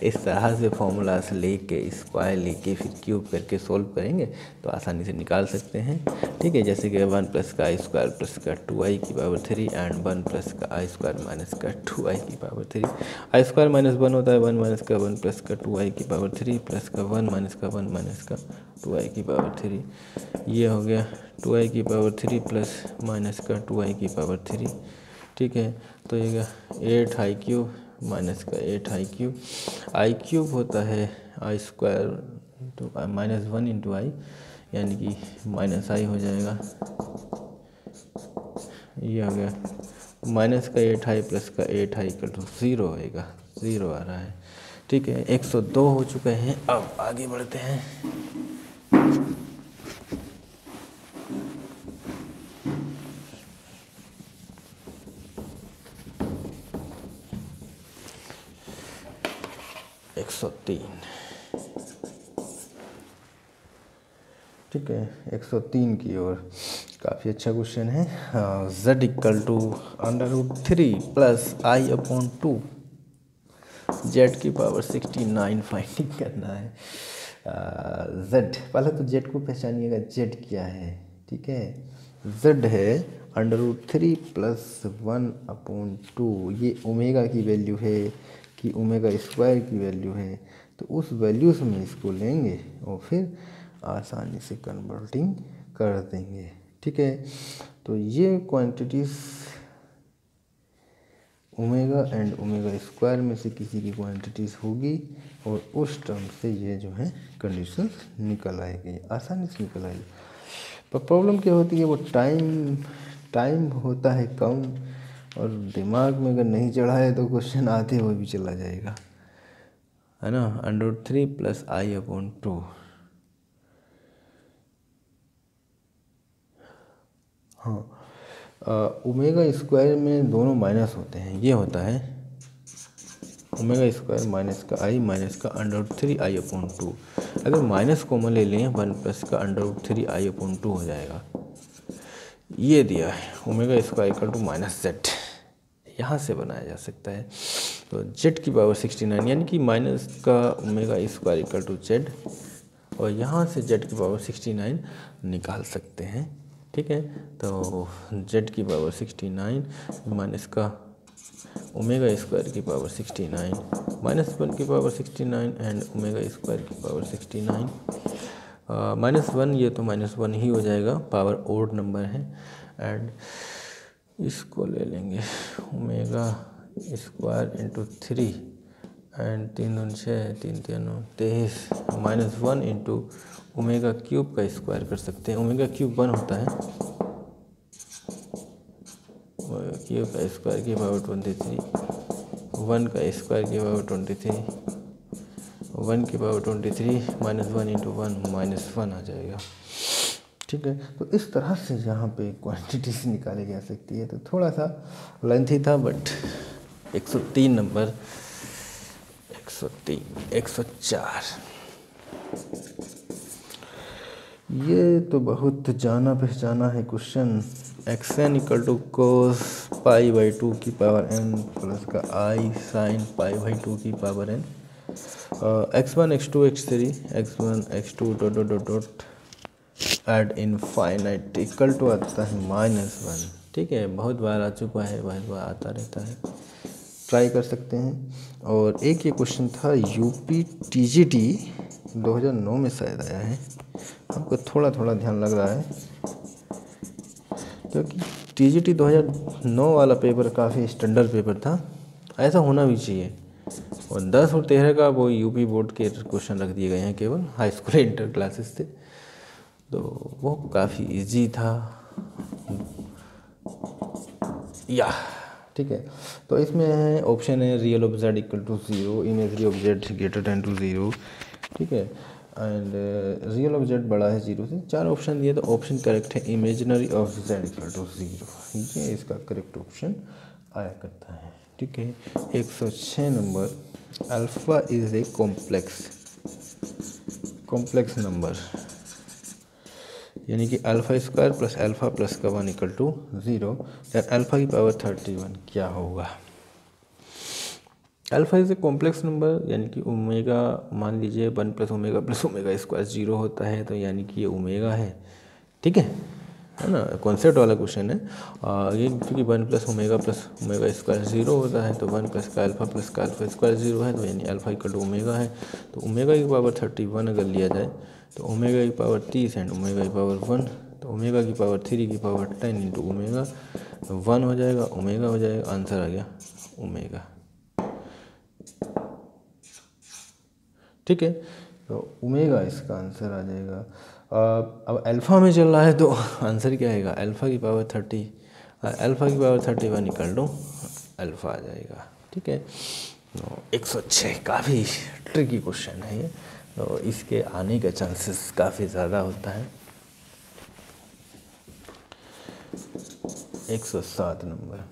इस तरह से फॉर्मूलास लेके स्क्वायर लेके फिर क्यूब करके सोल्व करेंगे तो आसानी से निकाल सकते हैं। ठीक है, जैसे कि 1 प्लस का आई स्क्वायर प्लस का 2i की पावर 3 एंड 1 प्लस का आई स्क्वायर माइनस का 2i की पावर 3। आई स्क्वायर -1 होता है 1 माइनस का 1 प्लस का 2i की पावर 3 प्लस का 1 माइनस का 1 माइनस का 2i की पावर 3। ये हो गया 2i की पावर 3 प्लस माइनस का 2i की पावर 3। ठीक है, तो ये 8i क्यूब माइनस का 8i क्यूब, आई क्यूब होता है आई स्क्वायर तो -1 इंटू आई, यानी कि -i हो जाएगा। ये हो गया माइनस का 8i प्लस का 8i इक्वल टू 0 होएगा, 0 आ रहा है। ठीक है, 102 हो चुके हैं, अब आगे बढ़ते हैं। ठीक है, 103 की ओर। काफ़ी अच्छा क्वेश्चन है। z equal to √3 plus i/2, z की पावर 69 फाइंडिंग करना है। z पहले तो z को पहचानिएगा, z क्या है। ठीक है, z है √3 प्लस 1/2, ये ओमेगा की वैल्यू है कि ओमेगा स्क्वायर की वैल्यू है, तो उस वैल्यू से में इसको लेंगे और फिर आसानी से कन्वर्टिंग कर देंगे। ठीक है, तो ये quantities omega and omega square में से किसी की क्वांटिटीज़ होगी और उस टर्म से ये जो है कंडीशंस निकल आएगी, आसानी से निकल आएगी। पर प्रॉब्लम क्या होती है, वो टाइम होता है कम, और दिमाग में अगर नहीं चढ़ा है तो क्वेश्चन आते हुए भी चला जाएगा, है ना। √3 + i/2। हाँ, ओमेगा स्क्वायर में दोनों माइनस होते हैं, ये होता है ओमेगा स्क्वायर माइनस का i माइनस का √3 i/2। अगर माइनस कॉमन ले लें 1 प्लस का √3 i/2 हो जाएगा। ये दिया है omega square equal to -z, यहाँ से बनाया जा सकता है। तो z⁻69 यानी कि माइनस का omega square equal to z, और यहाँ से z⁻69 निकाल सकते हैं, ठीक है। तो z⁻69 माइनस का ओमेगा स्क्वायर की पावर 69 -1 की पावर 69 एंड ओमेगा स्क्वायर की पावर 69 -1, ये तो -1 ही हो जाएगा, पावर ओड नंबर है। एंड इसको ले लेंगे ओमेगा स्क्वायर इंटू 3 एंड 3 दूनी 6 3 3 23 -1 इंटू ओमेगा क्यूब का स्क्वायर कर सकते हैं। ओमेगा क्यूब 1 होता है, क्यूब का स्क्वायर की पावर 23, 1 का स्क्वायर की पावर 23, 1 की पावर 23 -1 इंटू 1 -1 आ जाएगा, ठीक है। तो इस तरह से यहाँ पे क्वांटिटीज निकाली जा सकती है। तो थोड़ा सा लेंथी था, बट 103 नंबर, 103 104, ये तो बहुत जाना पहचाना है क्वेश्चन। xn = cos π/2 की पावर n प्लस का i sin π/2 की power n, x1 x2 x3 x1 x2 dot ad infinite equal to आता है -1, ठीक है। बहुत बार आ चुका है, बहुत बार आता रहता है, ट्राई कर सकते हैं। और एक ये क्वेश्चन था यूपी टीजीटी 2009 में शायद आया है, आपको थोड़ा थोड़ा ध्यान लग रहा है, क्योंकि टीजीटी 2009 वाला पेपर काफ़ी स्टैंडर्ड पेपर था, ऐसा होना भी चाहिए। और 10 और 13 का वो यूपी बोर्ड के क्वेश्चन रख दिए गए हैं, केवल हाई स्कूल इंटर क्लासेस थे, तो वो काफ़ी इजी था या, ठीक है। तो इसमें है ऑप्शन है real of z equal to 0, imaginary of z greater than to 0, ठीक है, एंड रियल ऑफ z बड़ा है 0 से। 4 ऑप्शन दिए, तो ऑप्शन करेक्ट है imaginary of z equal to 0, ये इसका करेक्ट ऑप्शन आया करता है, ठीक है। 106 number, alpha is a complex number, यानी कि alpha square plus alpha plus का 1 इक्वल टू 0, दैन अल्फ़ा की पावर 31 क्या होगा। Alpha is a complex number, यानी कि ओमेगा मान लीजिए 1 + ओमेगा प्लस ओमेगा स्क्वायर 0 होता है, तो यानी कि ये ओमेगा है, ठीक है ना। कॉन्सेप्ट वाला क्वेश्चन है। ये क्योंकि 1 + ओमेगा प्लस ओमेगा स्क्वायर 0 होता है, तो 1 + का अल्फ़ा स्क्वायर 0 है, तो यानी अल्फ़ा इक्वल टू ओमेगा है। तो ओमेगा की पावर 31 अगर लिया जाए, तो ओमेगा की पावर 30 एंड ओमेगा की पावर 1, तो ओमेगा की पावर 3 की पावर 10 इंटू ओमेगा 1 हो जाएगा, ओमेगा हो जाएगा, आंसर आ गया ओमेगा, ठीक है। तो ओमेगा इसका आंसर आ जाएगा। अब अल्फ़ा में चल रहा है, तो आंसर क्या आएगा, अल्फ़ा की पावर 31 निकाल दो, अल्फ़ा आ जाएगा, ठीक है। तो 106 काफ़ी ट्रिकी क्वेश्चन है ये, तो इसके आने का चांसेस काफ़ी ज़्यादा होता है। 107 नंबर,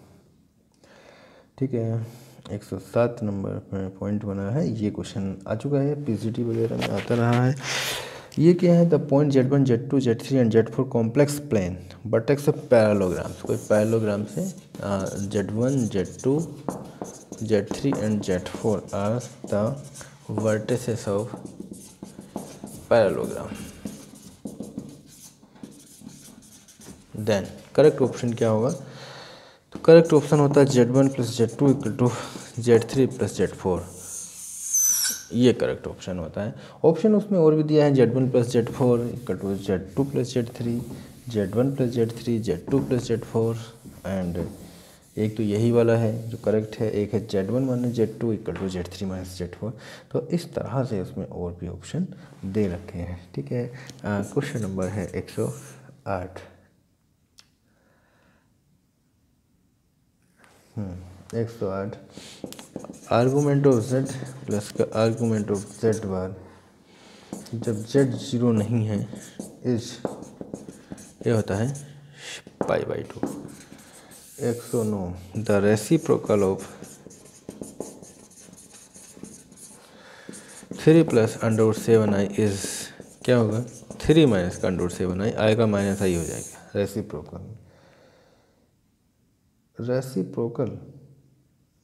ठीक है, 107 नंबर पर पॉइंट बना है, ये क्वेश्चन आ चुका है, पीजीटी वगैरह में आता रहा है। ये क्या है, the point Z1 Z2 Z3 and Z4 complex plane vertex of parallelograms, कोई पैरेललोग्राम से Z1 Z2 Z3 and Z4 are the vertices of parallelogram, then correct option क्या होगा। तो करेक्ट ऑप्शन होता है Z1 + Z2 equal to Z3 + Z4, ये correct option होता है। ऑप्शन उसमें और भी दिया है, Z1 + Z4 equal to Z2 + Z3, Z1 + Z3 Z2 + Z4, and एक तो यही वाला है जो करेक्ट है, एक है Z1 - Z2 equal to Z3 - Z4। तो इस तरह से उसमें और भी ऑप्शन दे रखे हैं, ठीक है। क्वेश्चन नंबर है 108। 8 108 आर्गूमेंट ऑफ z प्लस का आर्गूमेंट ऑफ z बार जब z 0 नहीं है इज ये होता है π/2। 109 the reciprocal of 3 plus √7i is क्या होगा 3 माइनस का √7i आएगा माइनस आई हो जाएगा। रेसिप्रोकल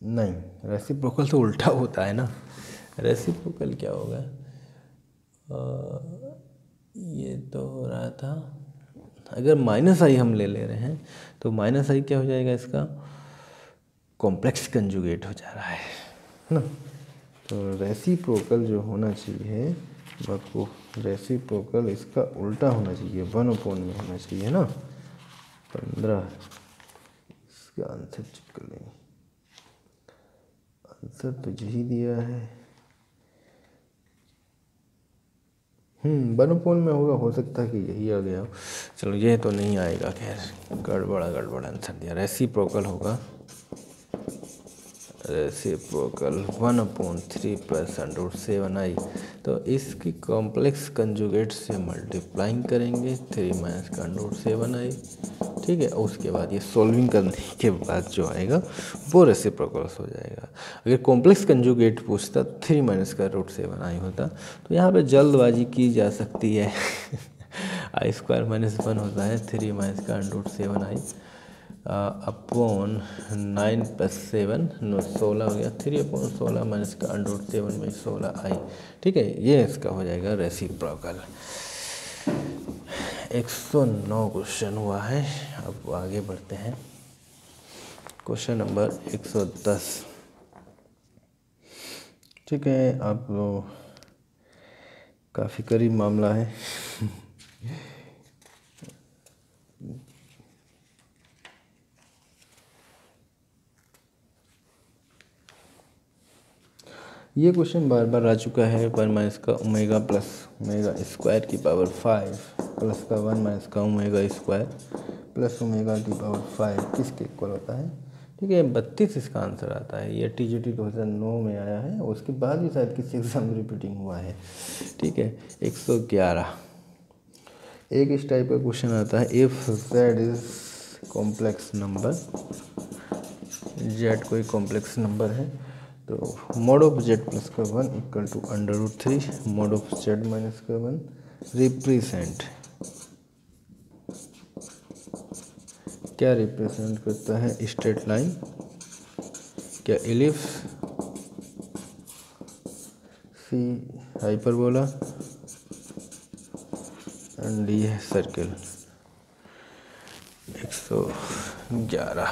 नहीं, रेसिप्रोकल तो उल्टा होता है ना। रेसिप्रोकल क्या होगा ये तो हो रहा था अगर माइनस आई हम ले रहे हैं तो माइनस आई क्या हो जाएगा इसका कॉम्प्लेक्स कंजुगेट हो जा रहा है ना। तो रेसिप्रोकल जो होना चाहिए आपको रेसिप्रोकल इसका उल्टा होना चाहिए 1/, में होना चाहिए ना 15। इसका आंसर चेक कर लेंगे, आंसर तो यही दिया है 1/, में होगा, हो सकता है कि यही आ गया हो। चलो ये तो नहीं आएगा, खैर गड़बड़ आंसर दिया। रेसिप्रोकल होगा रेसिप्रोकल 1/3 प्लस √7i। तो इसकी कॉम्प्लेक्स कंजुगेट से मल्टीप्लाइंग करेंगे 3 माइनस का √7i, ठीक है। उसके बाद ये सॉल्विंग करने के बाद जो आएगा वो रेसिप्रोकल हो जाएगा। अगर कॉम्प्लेक्स कंजुगेट पूछता 3 माइनस का √7i होता तो यहाँ पे जल्दबाजी की जा सकती है i² - 1 होता है 3 माइनस का √7i अपॉन 9 + 7 16 हो गया 3/16 माइनस का √7 में 16i, ठीक है। ये इसका हो जाएगा रेसिप्रोकल। 109 क्वेश्चन हुआ है। अब आगे बढ़ते हैं क्वेश्चन नंबर 110, ठीक है। आप काफ़ी करीब मामला है ये क्वेश्चन बार बार आ चुका है। 1 माइनस का ओमेगा प्लस ओमेगा स्क्वायर की पावर 5 प्लस का 1 माइनस का ओमेगा स्क्वायर प्लस ओमेगा की पावर 5 किसके इक्वल होता है, ठीक है। 32 इसका आंसर आता है। ये TGT 2009 में आया है, उसके बाद भी शायद किसी एग्जाम में रिपीटिंग हुआ है, ठीक है। 111 एक इस टाइप का क्वेश्चन आता है, if z is complex number, z कोई कॉम्प्लेक्स नंबर है तो mod ऑफ z प्लस का 1 equal to √3 mod of z minus का 1 रिप्रेजेंट क्या रिप्रेजेंट करता है, स्ट्रेट लाइन, क्या ellipse, C hyperbola and D है सर्किल। 111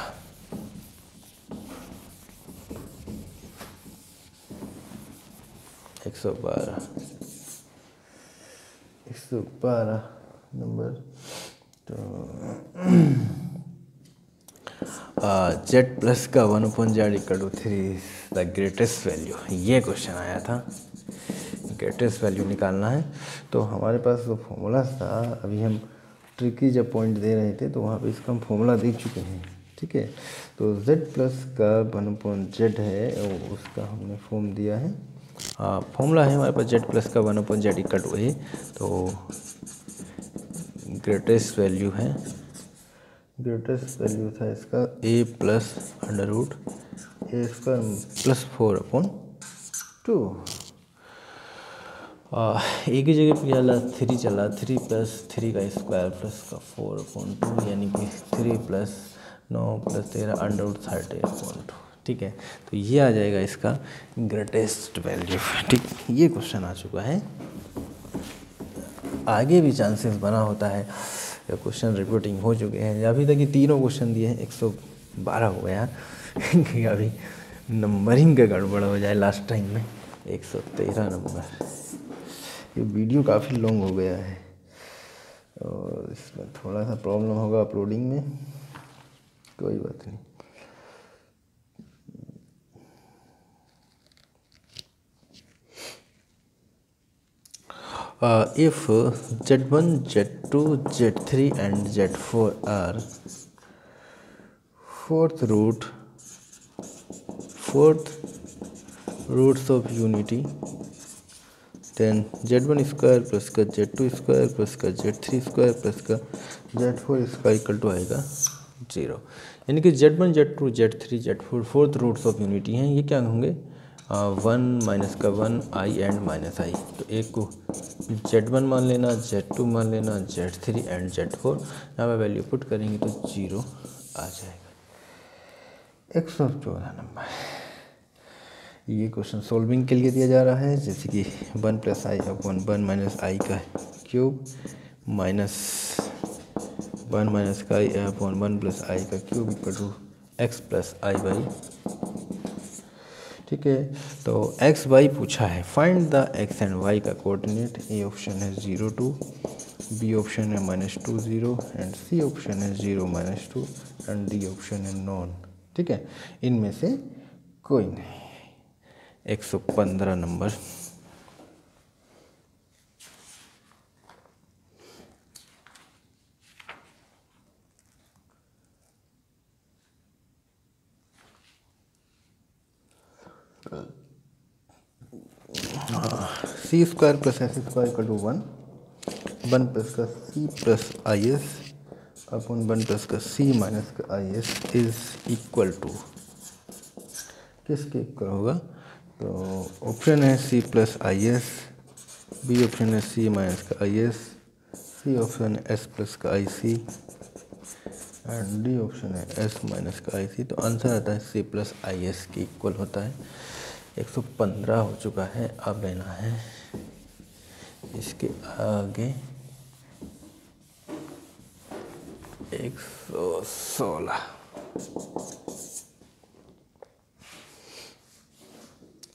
112 नंबर। तो z प्लस का 1/z equal to 3 the greatest value, ये क्वेश्चन आया था। ग्रेटेस्ट वैल्यू निकालना है तो हमारे पास जो फॉर्मूला था, अभी हम ट्रिकी जब पॉइंट दे रहे थे तो वहाँ पे इसका हम फॉर्मूला देख चुके हैं, ठीक है। तो z प्लस का 1/z है और उसका हमने फॉर्म दिया है, फॉर्मूला है हमारे पास z प्लस का 1/z इक्वल टू a। तो ग्रेटेस्ट वैल्यू है, ग्रेटेस्ट वैल्यू था इसका a प्लस √a² प्लस 4/2। एक ही जगह पे चला 3 चला 3 प्लस 3 का स्क्वायर प्लस का 4/2 यानी कि 3 प्लस 9 प्लस 13 √30/2, ठीक है। तो ये आ जाएगा इसका ग्रेटेस्ट वैल्यू, ठीक। ये क्वेश्चन आ चुका है। आगे भी चांसेस बना होता है, क्वेश्चन रिपीटिंग हो चुके हैं। अभी तक ये तीनों क्वेश्चन दिए हैं, 112 हो गया कि अभी नंबरिंग का गड़बड़ हो जाए लास्ट टाइम में। 113 नंबर। ये वीडियो काफ़ी लॉन्ग हो गया है और इसमें थोड़ा सा प्रॉब्लम होगा अपलोडिंग में, कोई बात नहीं। if Z1, Z2, Z3 and Z4 are fourth roots of unity, then Z1 square plus का Z2 स्क्वायर प्लस का Z3 स्क्वायर प्लस का Z4 स्क्वायर इक्वल टू आएगा 0। यानी कि Z1, Z2, Z3, Z4 fourth roots of unity हैं। ये क्या होंगे? 1 माइनस का 1 आई एंड माइनस आई। तो एक को Z1 मान लेना, Z2 मान लेना, Z3 एंड Z4। यहाँ पर वैल्यू पुट करेंगे तो 0 आ जाएगा। 114 नंबर। ये क्वेश्चन सोल्विंग के लिए दिया जा रहा है, जैसे कि 1 प्लस आई अपॉन 1 माइनस आई का क्यूब माइनस 1 माइनस का आई अपॉन 1 प्लस आई का cube equal to x plus i y. ठीक है, तो एक्स वाई पूछा है, find the x and y का कोऑर्डिनेट। ए ऑप्शन है 0 2, बी ऑप्शन है -2 0 एंड सी ऑप्शन है 0 -2 एंड डी ऑप्शन है नॉन। ठीक है, इनमें से कोई नहीं। 115 number. C square plus S square equal to 1 plus का C plus I S upon 1 plus का सी माइनस का I S is equal to किसके इक्वल होगा? तो ऑप्शन है C plus I S, B option है सी माइनस का I S, C option है एस प्लस का I C and D option है एस माइनस का आई सी। तो आंसर आता है सी प्लस आई एस के इक्वल होता है। 115 हो चुका है। अब लेना है इसके आगे 116।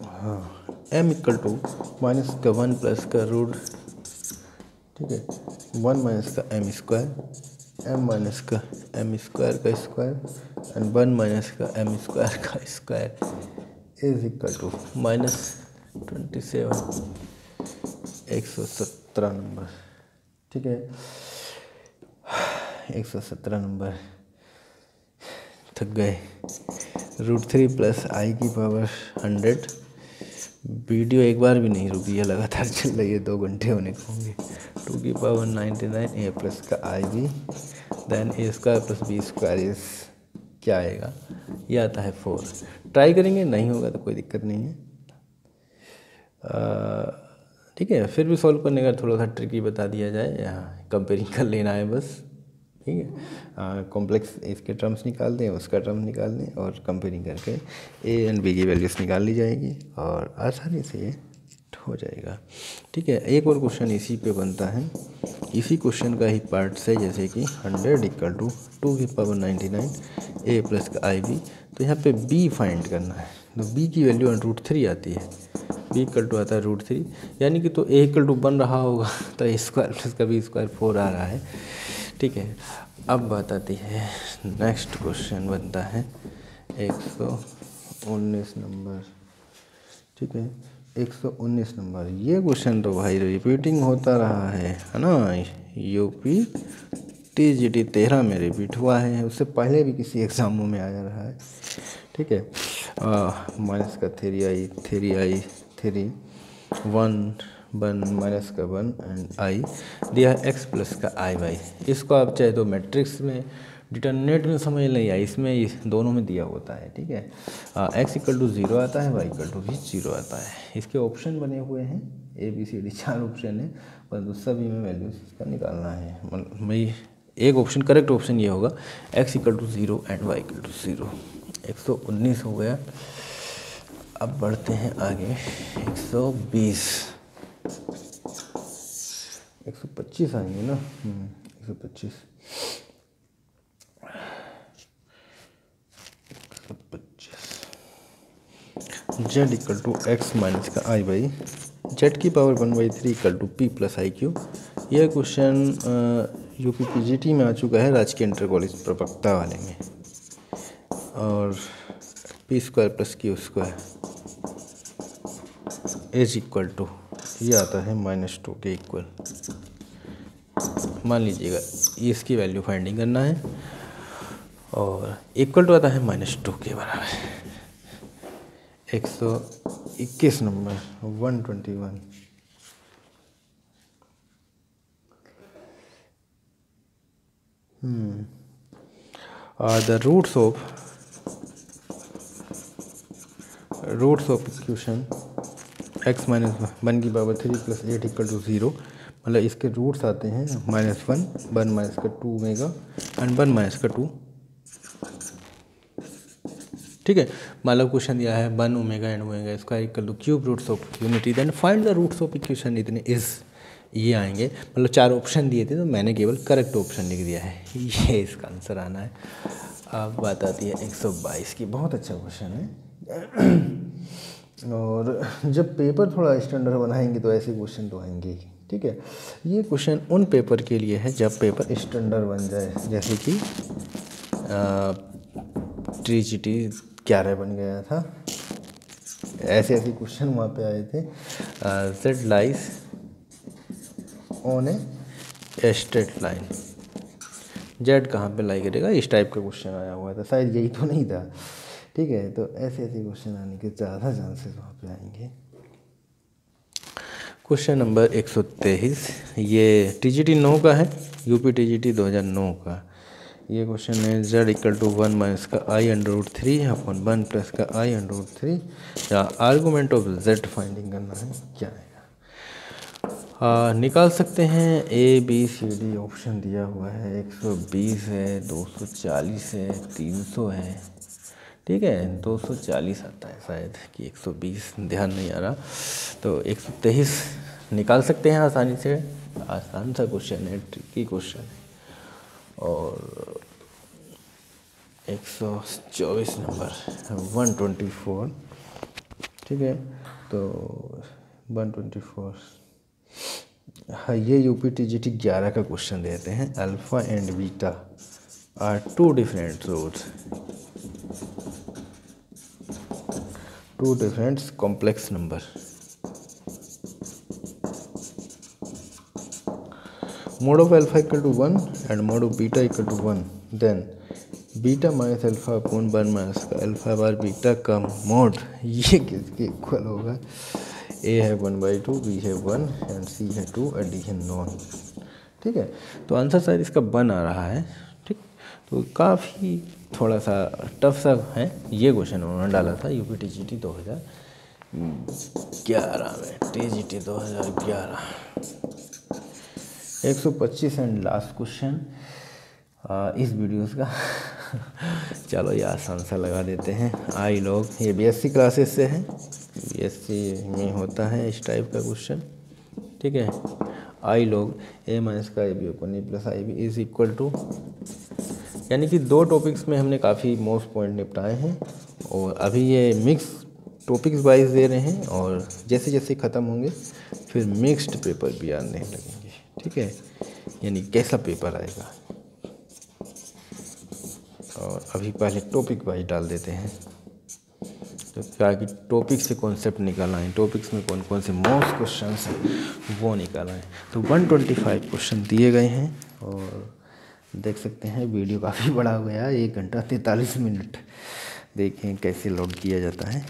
हाँ, m इक्वल टू माइनस का 1 प्लस का रूट, ठीक है, 1 माइनस का m स्क्वायर, m माइनस का m स्क्वायर का स्क्वायर एंड 1 माइनस का m स्क्वायर का square is equal to -27। 117 number. ठीक है, 117 नंबर। थक गए। √3 प्लस आई की पावर 100। वीडियो एक बार भी नहीं रुकी है, लगातार चल रही है, 2 घंटे होने को होंगे। 2 की पावर 99 ए प्लस का I B then A square plus B square is क्या आएगा? ये आता है 4। ट्राई करेंगे, नहीं होगा तो कोई दिक्कत नहीं है। ठीक है, फिर भी सॉल्व करने का थोड़ा सा ट्रिकी बता दिया जाए, यहाँ कंपेयरिंग कर लेना है बस। ठीक है, कॉम्प्लेक्स इसके टर्म्स निकाल दें, उसका टर्म निकाल दें और कंपेयरिंग करके ए एंड बी की वैल्यूज निकाल ली जाएगी और आसानी से ये हो जाएगा। ठीक है, एक और क्वेश्चन इसी पे बनता है, इसी क्वेश्चन का ही पार्ट से, जैसे कि 100 इक्वल टू 2 की पावर 99 ए प्लस का आई बी। तो यहाँ पे बी फाइंड करना है, तो बी की वैल्यू √3 आती है। बी इक्वल टू आता है √3, यानी कि तो ए इक्वल टू बन रहा होगा, तो ए स्क्वायर प्लस का बी स्क्वायर 4 आ रहा है। ठीक है, अब बात आती है, नेक्स्ट क्वेश्चन बनता है 119 नंबर। ठीक है, 119 नंबर। ये क्वेश्चन तो भाई रिपीटिंग होता रहा है ना, यूपी TGT 13 में रिपीट हुआ है, उससे पहले भी किसी एग्जामों में आया रहा है। ठीक है, माइनस का 3 1 माइनस का 1 एंड आई दिया है एक्स प्लस का आई वाई। इसको आप चाहे तो मैट्रिक्स में, डिटर्मिनेंट में समझ लें, या इसमें दोनों में दिया होता है। ठीक है, एक्स इक्वल टू 0 आता है, वाई इक्वल टू भी 0 आता है। इसके ऑप्शन बने हुए हैं, ABCD 4 ऑप्शन है, पर सभी में वैल्यूज इसका निकालना है। मतलब एक ऑप्शन, करेक्ट ऑप्शन ये होगा, x equal to 0 and y equal to 0। 119 हो गया। अब बढ़ते हैं आगे 120। 125 आएंगे ना, 125। Z equal to x minus का आई बाई जेड की power 1/3 equal to p plus i q. यह क्वेश्चन यूपी PGT में आ चुका है, राजकीय इंटर कॉलेज प्रवक्ता वाले में। और p square plus q square is equal to ये आता है -2 के इक्वल। मान लीजिएगा इसकी वैल्यू फाइंडिंग करना है और इक्वल टू आता है -2 के बराबर। 121 number 121। The roots of equation x - 1 की पावर 3 + 8 = 0, मतलब इसके रूट्स आते हैं -1, 1 - 2 ओमेगा एंड 1 - 2। ठीक है, मतलब क्वेश्चन दिया है 1 omega and omega square = cube roots of unity, then find the roots of equation. इतने ये आएंगे, मतलब 4 ऑप्शन दिए थे तो मैंने केवल करेक्ट ऑप्शन लिख दिया है, ये इसका आंसर आना है। अब बात आती है 122 की। बहुत अच्छा क्वेश्चन है और जब पेपर थोड़ा स्टैंडर्ड बनाएंगे तो ऐसे क्वेश्चन तो आएंगे ही। ठीक है, ये क्वेश्चन उन पेपर के लिए है जब पेपर स्टैंडर्ड बन जाए, जैसे कि TGT 11 बन गया था, ऐसे क्वेश्चन वहाँ पे आए थे। Z lies on a straight line, Z कहाँ पे लाई करेगा, इस टाइप का क्वेश्चन आया हुआ था, शायद यही तो नहीं था। ठीक है, तो ऐसे क्वेश्चन आने के ज़्यादा चांसेस वहाँ पे आएंगे। क्वेश्चन नंबर 123, ये TGT 9 का है, यूपी TGT 2009 का। ये क्वेश्चन है z = 1 - का i√3 अपॉन 1 + का i√3, या आर्गूमेंट ऑफ z फाइंडिंग करना है, क्या आएगा। निकाल सकते हैं ABCD ऑप्शन दिया हुआ है। 120 है, 240 है, 300 है। ठीक है, 240 आता है शायद कि 120, ध्यान नहीं आ रहा। तो 123 निकाल सकते हैं आसानी से, आसान सा क्वेश्चन है, ट्रिकी क्वेश्चन है। और 124 नंबर 124। ठीक है, तो 124 हाँ, ये यूपी TGT 11 का क्वेश्चन देते हैं। Alpha and beta are 2 different roots, 2 different complex number. Mod of alpha = 1 and mod of beta = 1, then beta minus alpha upon 1 - का अल्फ़ा बार बीटा का मोड, ये किसके इक्वल होगा। A है 1/2, B है 1 एंड C है 2 और D है नॉन। ठीक है, तो आंसर शायद इसका 1 आ रहा है। ठीक, तो काफ़ी थोड़ा सा टफ सा है ये क्वेश्चन उन्होंने डाला था यूपी TGT 2011 में, TGT 2011। 125 एंड लास्ट क्वेश्चन इस वीडियोस का चलो ये आसान सा लगा देते हैं। आई लोग, ये BSc क्लासेस से है, BSc में होता है इस टाइप का क्वेश्चन। ठीक है, आई लोग A - का AB upon A + IB is equal to, यानी कि 2 टॉपिक्स में हमने काफ़ी मोस्ट पॉइंट निपटाए हैं और अभी ये मिक्स टॉपिक्स वाइज दे रहे हैं, और जैसे जैसे ख़त्म होंगे फिर मिक्स्ड पेपर भी आने लगेंगे। ठीक है, यानी कैसा पेपर आएगा, और अभी पहले टॉपिक वाइज डाल देते हैं, तो क्या कि टॉपिक से कॉन्सेप्ट निकाल आए, टॉपिक्स में कौन कौन से मोस्ट क्वेश्चन हैं वो निकाल आए। तो 125 क्वेश्चन दिए गए हैं और देख सकते हैं वीडियो काफ़ी बड़ा हो गया, 1 घंटा 43 मिनट। देखें कैसे लोड किया जाता है।